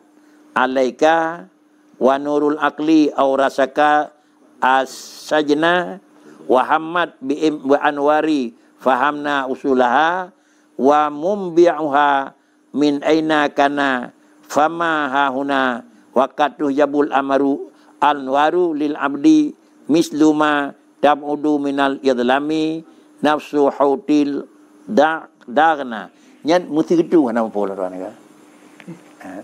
alaika wa nurul aqli au rasaka as-sajna wa hamad bi anwari fahamna usulaha wa mumbi'uha min aina kana fama hahuna waqatuh jabul amaru anwaru lil abdi misluma tab'udu minal idlami nafsu hautil dagna nyan mesti gitu nama pola tuan ka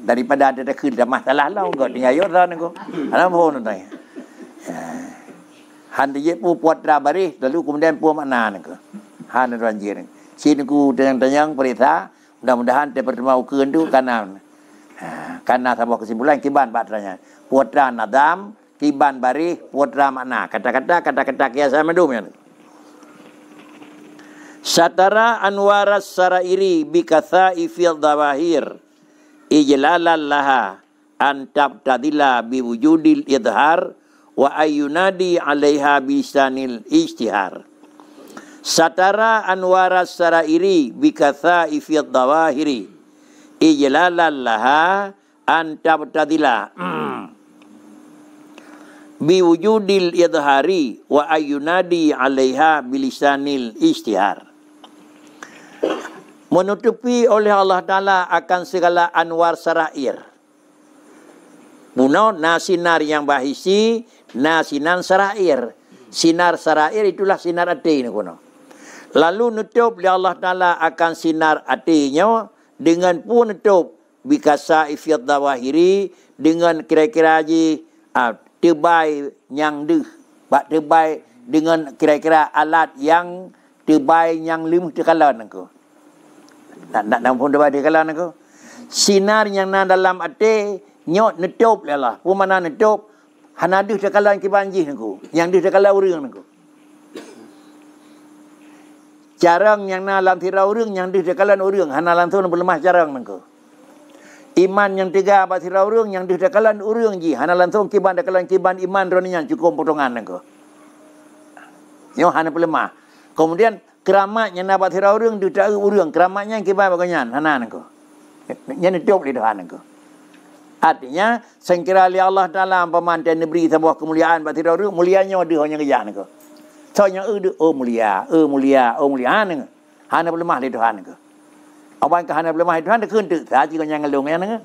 daripada ada dah masalah lah engkau diayo tuan engkau nama pola tuan han dia pu puat rabari lalu kemudian pu makna engkau han tuan jir sini ku tanyang perintah mudah-mudahan te pertemuan keun tu karena sebuah kesimpulan kiban batranya putra nadam kiban bari putra makna kata-kata kiasa medum ya. Satara anwaras sarairi bikatha'i fil dawahir ijlalan laha an tabtadila biwujudil idhar wa ayyunadi alaiha bisanil ijtihar. Satara anwaras sarairi bikatha'i fil dawahiri ijlalan laha an tabtadila biwujudil idhari wa ayyunadi alaiha bilisanil ijtihar. Menutupi oleh Allah Ta'ala akan segala anwar sarair. Puno na sinar yang bahisi, na sinar sarair. Sinar sarair itulah sinar hati ni kuno. Lalu nutup oleh Allah Ta'ala akan sinar hatinya dengan pun nutup bikasa ifiyat dawahiri dengan kira-kira je terbaik yang deh. Bak terbaik dengan kira-kira alat yang terbaik yang lim tekalan aku. Nak pun terbaik tekalan aku. Sinar yang na dalam hati nyot nutup lah. Pumana nutup hanadih tekalan kibanjih aku. Yang deh tekalan urang aku. Jarang yang na dalam tirau urang yang deh tekalan urang. Hanalan tu lemah jarang aku. Iman yang tiga abad tirau urang yang deh tekalan urang ji. Hanalan tu kiban tekalan kiban iman roninya cukup potongan aku. Yo hana lemah. Kemudian keramat yang dapat tirau urang deh tak urang. Keramatnya kiban baganyan hanan aku. Yang nutup di depan aku. Artinya sengkira li Allah Taala pemantai negeri sebuah kemuliaan bak tirau urang mulianya dia hanya kerja aku. Soalnya mulia hana. Hana lemah di Tuhan aku. Awan ke hana lemah di Tuhan dah kentuk saji kau yang ngelung yang aku.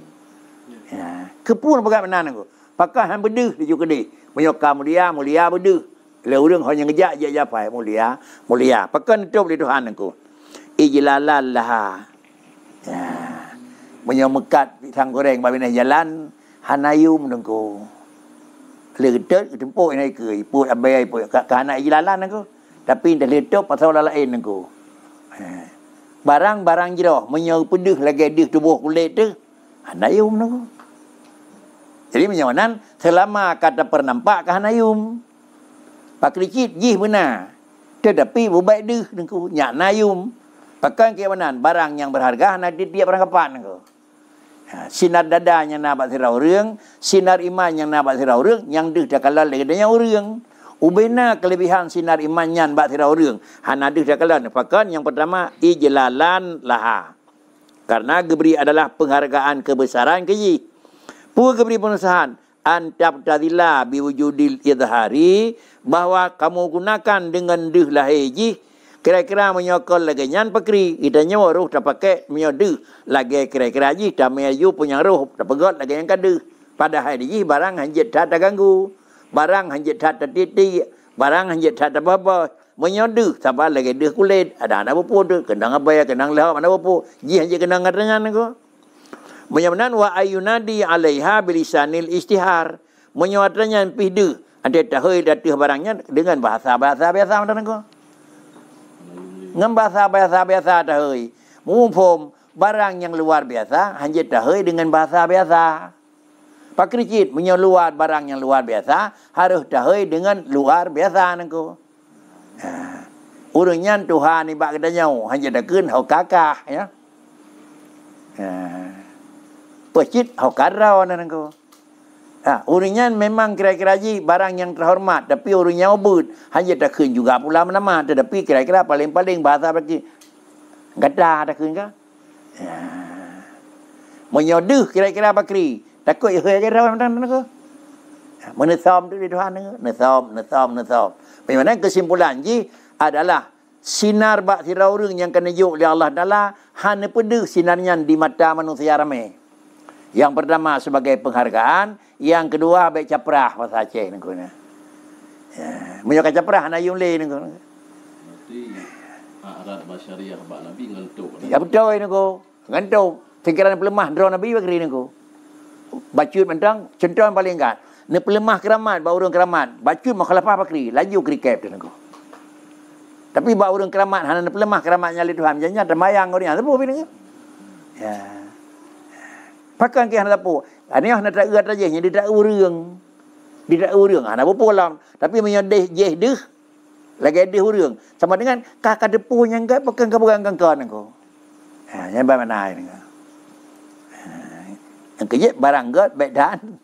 Ya, kepun bagaimana aku. Pakai han bedeh di juga di. Menyokah mulia bedeh. Kalau orang hanya ngejak je japai mulia. Pakai nutup di Tuhan aku. Ijlalan laha. Ya. menyomekat pisang goreng babinah jalan hanayum nengko ledet tempuk nai ke iput abai iput ka anak jalan nengko tapi dah letup pasal lain nengko barang-barang jeroh menyo pedih lagi dih tubuh kulit tu hanayum nengko jadi menyawanan selama kata pernampak ke hanayum pak kricit jih benar tetapi bubai dih nengko nyak nayum pakai keamanan barang yang berharga hana dia barang kapan nengko sinar dadanya nak buat sirau reung, sinar iman yang nak buat sirau reung, yang deh dah kalah lagi dengan reung. Ubena kelebihan sinar imannya buat sirau reung. Hana deh dah kalah. Pakan yang pertama ijlalan laha. Karena geberi adalah penghargaan kebesaran keji. Pu geberi penusahan antab tadila biwujudil idhari bahwa kamu gunakan dengan deh lahiji. Kira-kira menyokol lagi nyan pakri kita nyawa roh tak pakai menyodeh lagi kira-kira ji tak meyu punya roh tak pegot lagi yang kade pada hari ji barang hanjit tak terganggu barang hanjit tak tertitik barang hanjit tak terbaba menyodeh sabar lagi deh kulit ada anak apa tu kendang apa ya kendang lahap ada apa ji hanjit kendang katanya nengko menyamanan wa ayunadi alaiha bilisanil istihar menyawatnya pih ada tahoi datih barangnya dengan bahasa-bahasa biasa mana nengko ngam bahasa biasa dahoi. Mumpum barang yang luar biasa hanjit dahoi dengan bahasa biasa. Pak kricit menyeluar barang yang luar biasa harus dahoi dengan luar biasa nengko. Urunyan Tuhan ni bak kedanya hanjit dakeun hau kakah ya. Pecit hau karau nengko. Urunyan memang kira-kira ji barang yang terhormat tapi urunnya obud hanya dah kun juga pula nama tetapi kira-kira paling-paling bahasa bagi gadah dah kun ke menyodeh kira-kira bakri takut ya kira macam mana ke menesom tu di Tuhan nesom bagaimana kesimpulan ji adalah sinar bak sirau urang yang kena juk oleh Allah Taala hanya pedih sinarnya di mata manusia ramai. Yang pertama sebagai penghargaan, yang kedua baik caprah bahasa Aceh nengko na. Menyokat caprah na yung le nengko. Berarti arat basyariah bak Nabi ngantuk. Ya betul nengko. Ngantuk. Fikiran pelemah drone Nabi bakri nengko. Bacut mentang contoh yang paling kan. Ne pelemah keramat, ba urang keramat. Bacut makhalafah bakri, laju krikep tu nengko. Tapi ba urang keramat hana ne pelemah keramatnya li Tuhan jangan termayang kau ni. Apa pi nengko? Ya. Pakan ke hana tapu. Ani hana tak erat aja nya tidak urang. Tidak urang hana apa polam. Tapi menyodeh jeh deh. Lagi deh urang. Sama dengan kakak depu yang enggak pakan ka berang kan engko. Yang mana ini. Yang kejep barang got baik dan.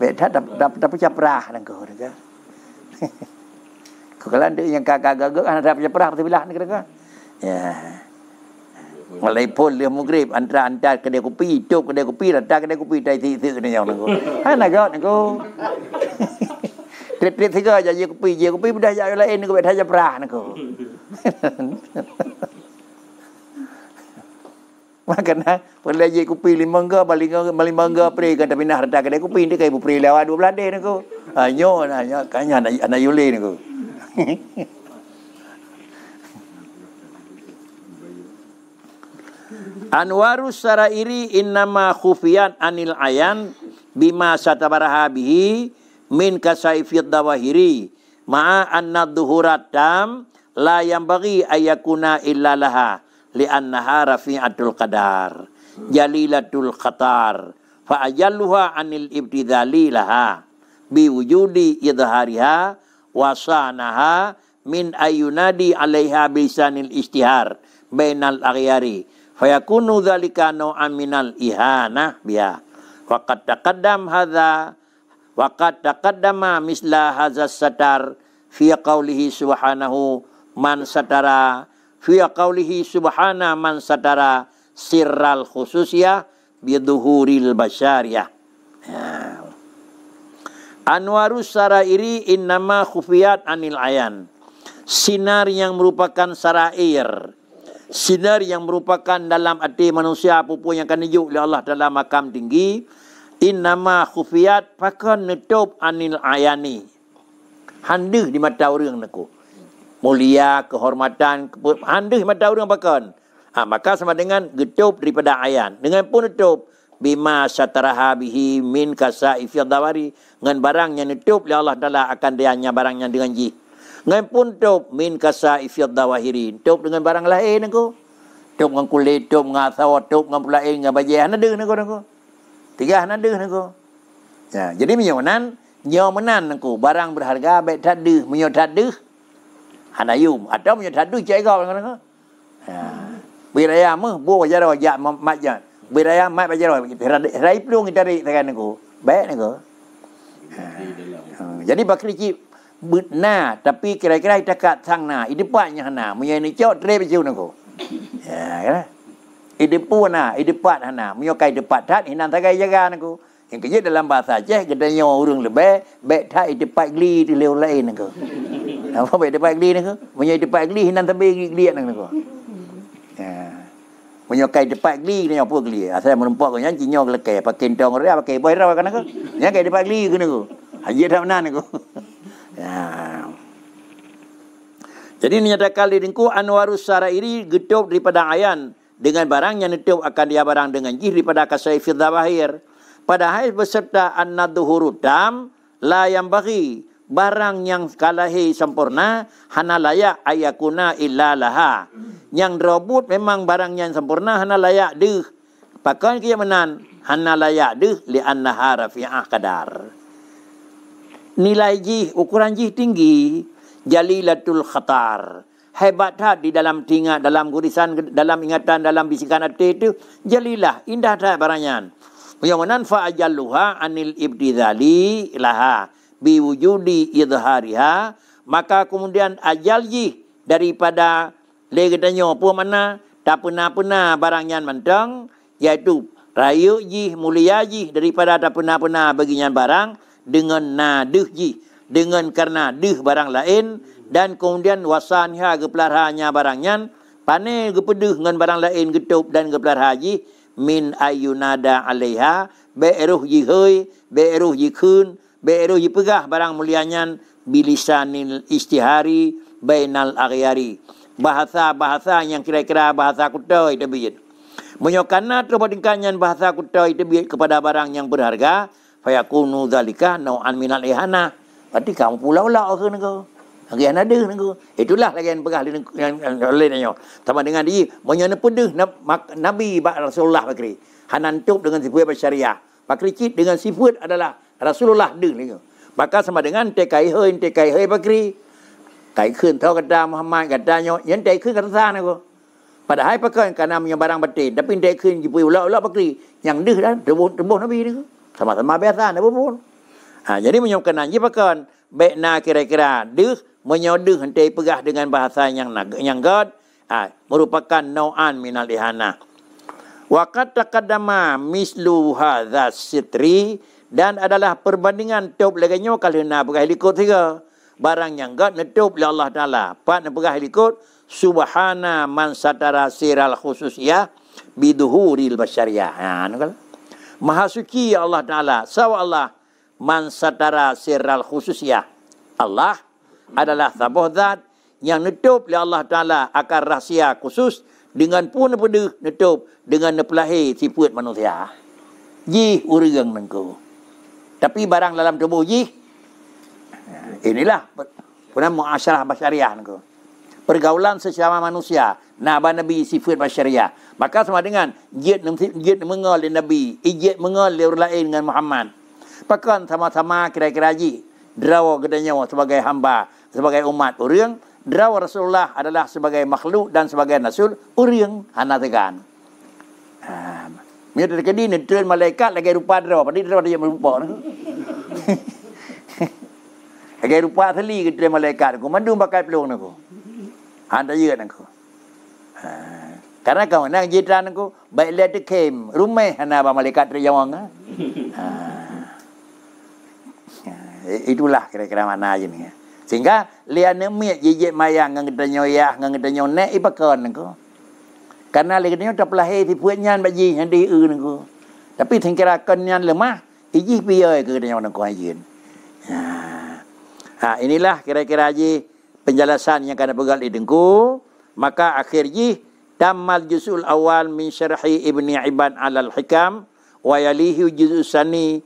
Baik dapat caprah engko dekat. Kalau ada yang kakak gagak hana dapat caprah betul bilah ni kira-kira. Ya. Walaupun dia maghrib antara kedai kopi, tok kedai kopi, datang kedai kopi tai ti ni yang nangko. Hana got nangko. Trip-trip tiga aja je kopi dah jauh lain nangko bet saja perah nangko. Makana pula je kopi 5 ga balik mangga pre kan tapi nah datang kedai kopi ni kai pre lewat 12 deh nangko. Anyo kanya ana yule nangko. Anwarus sarairi innama khufiyat anil ayan bima satabaraha bihi min kasaifid dawahiri ma'a anna dhuhurat tam la yambaghi ayakuna illa laha li'annaha rafi'atul qadar jalilatul khatar fa ajalluha anil ibtidali laha biwujudi idhariha wasanaha min ayunadi alaiha bisanil istihar bainal aghyari fayakunu dzalika nau'an minal ihanah biha waqad taqaddama misla hadzal satar fi qaulihi subhanahu man satara fi qaulihi subhana man satara sirral khususiyah bidhuhuril basyariyah. Anwarus sarairi innama khufiyat anil ayan. Sinar yang merupakan sarair, sinar yang merupakan dalam hati manusia apapun yang akan dijuk oleh Allah dalam makam tinggi, innama khufiyat pakan nutup anil ayani. Handeh di mata orang naku. Mulia, kehormatan, handeh di mata orang pakan. Maka sama dengan getup daripada ayan. Dengan pun getup bima sataraha bihi min kasaifil dawari, dengan barang yang nutup oleh Allah Taala akan dianya barangnya dengan ji. Dengan pun tup min kasaifil dawahiri, tup dengan barang lain aku. Tup dengan kulit, tup dengan asawat, tup dengan pulain, dengan bajai, hana deh aku. Tiga hana deh aku. Ya, jadi menyonan, nyomenan aku barang berharga baik tak deh, menyo tak deh. Hana yum atau menyo tak deh cai kau aku. Ya. Biraya mah buat jaro jak macam. Biraya mat bajaro. Rai pelung kita tarik aku. Baik aku. Jadi bakri cip benar tapi kira-kira dekat sangna idepatnya hana munyo ni cok tre baju nako ya kan idepu na idepat hana munyo kai depat dat hinan tagai jaga nako yang kerja dalam bahasa Aceh gedanya urang lebih baik tak idepat gli di leu lain nako apa baik idepat gli nako munyo idepat gli hinan tabe gli nako ya munyo kai depat gli ni apa gli asal menempok nya cinyo leke pakai tong ria pakai boy raw kan nako nya kai depat gli nako haji tak benar nako. Ya. Jadi menyatakan diriku anwarus sarairi getup daripada ayan dengan barang yang nutup akan dia barang dengan jih daripada kasaifil dawahir. Padahal beserta an-nadhuhuru tam la yang bagi barang yang kalahi sempurna hana layak ayakuna illa laha. Yang robot memang barang yang sempurna hana layak deh. Pakan kiamanan hana layak deh li annaha rafi'ah kadar. Nilai jih, ukuran jih tinggi, jalilatul khatar. Hebat hat di dalam tingkat, dalam gurisan, dalam ingatan, dalam bisikan hati itu, jalilah, indah tak barangnya. Yang fa'ajalluha anil ibtidhali laha, biwujudi idhariha, maka kemudian ajal jih daripada legetanyo apa mana, tak pernah-pernah barangnya mentang, iaitu rayu jih, mulia jih daripada tak pernah-pernah baginya barang, dengan naduh ji, dengan karena duh barang lain, dan kemudian wasanha gepelaraannya barangnya pane gepeduh dengan barang lain getup dan gepelar haji min ayunada alaiha be'ruh ji hoi be'ruh ji kun be'ruh ji pegah barang mulianya bilisanil istihari bainal aghyari, bahasa-bahasa yang kira-kira bahasa kutai tebiit menyokana terbandingkannya bahasa kutai tebiit kepada barang yang berharga fayakunu zalika nau'an minal ihana. Berarti kamu pula-pula ke nego. Lagi ada nego. Itulah lagi yang pegah yang lainnya. Sama dengan dia menyana pedih Nabi Rasulullah Bakri. Hanan tup dengan sifat bersyariah. Bakri cit dengan sifat adalah Rasulullah deh nego. Maka sama dengan tekai hơi Bakri. Kai khun tau kata Muhammad katanya yang tekai khun kata sana nego. Padahal pakai karena punya barang batin. Tapi tekai khun jipui ulah Bakri. Yang deh dah tembuh Nabi nego. Sama-sama biasa, apa pun. Jadi menyebabkan nanti pakan baik na kira-kira deh menyoduh hentai pegah dengan bahasa yang god merupakan nau'an minal ihana. Waqad taqaddama mislu hadza sitri, dan adalah perbandingan top laganyo kalau na pegah likut tiga barang yang god netup oleh Allah Taala. Pat na pegah likut subhana man satara siral khususiyah biduhuril basyariyah. Kan? Maha suci Allah Ta'ala. Sawa Allah man satara sirral khususiyah. Allah adalah sabah zat yang nutup oleh Allah Ta'ala akan rahsia khusus dengan pun pedih nutup dengan nepelahi sifat manusia. Jih urang nengku. Tapi barang dalam tubuh jih, inilah pernah muasyarah basyariah nengku. Pergaulan sesama manusia. Nabi sifat basyariah. Maka sama dengan jid mengal di Nabi, ijid mengal di orang lain dengan Muhammad. Pakan sama-sama kira-kira ji drawa gedanya sebagai hamba, sebagai umat orang, drawa Rasulullah adalah sebagai makhluk dan sebagai rasul orang hanategan. Dia terkedi ni turun malaikat lagi rupa drawa, pada drawa dia merupa. Lagi rupa asli ke turun malaikat aku, mandu pakai pelung aku. Anda juga aku. Karena kau nak jiran aku baik lihat kem rumah hana ba malaikat terjawang. Itulah kira-kira mana aja ni. Sehingga lihat nemi jijik mayang ngang tanyoyah ngang tanyone ipakan aku. Karena lihat tak pelahir ti punya baji yang di aku. Tapi tingkira kanyan lemah iji piye ke tanyo aku ajin. Inilah kira-kira aja penjelasan yang kena pegal idengku. Maka akhirnya Tammal juz'ul awal min syarhi Ibni Ibad alal hikam wa yalihi juz'us sani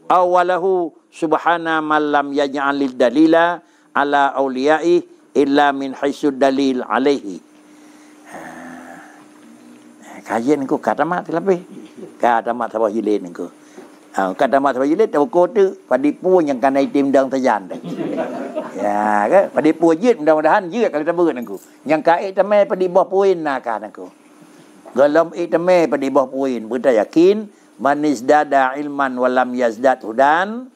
awalahu subhana man lam yaj'alil dalila ala awliya'i illa min haisud dalil alaihi. Kajian ku kata mat lebih. Kata mat sabah jilid ku. Kata mat sabah jilid tahu ko tu padi pu yang kan ai tim dang tajan dah. Ya ke padi pu jid mudah-mudahan je kalau tabeun ku. Yang kai tame padi boh puin na kan ku. Galam itame padi boh puin berta yakin man izdada ilman wa lam yazdad hudan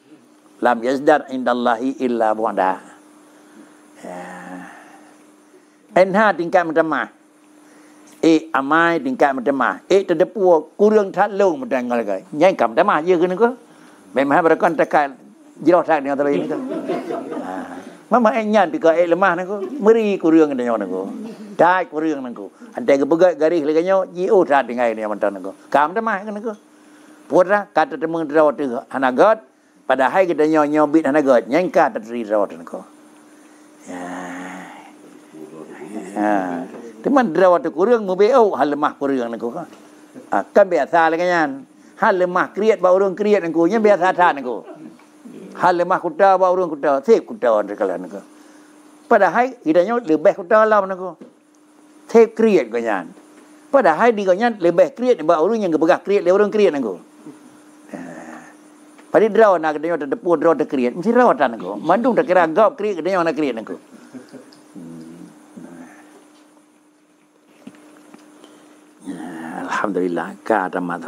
lam yazdad indallahi illa bu'da. Ya. Enha tingkat pertama. Amai tingkat pertama. Terdepu kurang that long macam ngalagai. Nyai kam pertama je kena ko. Memang berakon tekan jiro tak dengan tadi ni ko. Mama enyan tika lemah nako. Meri kurang dengan nako. Dai kurang nako. Ante ke begat garis leganyo jio tak dengan ni mantan nako. Kam pertama kena ko. Pura kata temung rawat tu hanagat pada hai kita nyo bit hanagat nyangka terri rawat nako. Ya. Teman rawat tu kurang mubeo hal lemah kurang nako kan. Kan biasa lah kan. Hal lemah kriat ba urang kriat nako nya biasa than nako. Hal lemah kuta ba urang kuta sep kuta sekalian nako. Pada hai kita nyo lebih kuta lam nako. Sep kriat ko nyan. Pada hai di ko nyan lebih kriat ba urang yang gebegah kriat le urang kriat nako. Pada draw nak kita nyo terdepu draw ter kriat mesti rawatan nako. Mandung tak kira gap kriat kita nyo nak kriat nako. Alhamdulillah, ka tamat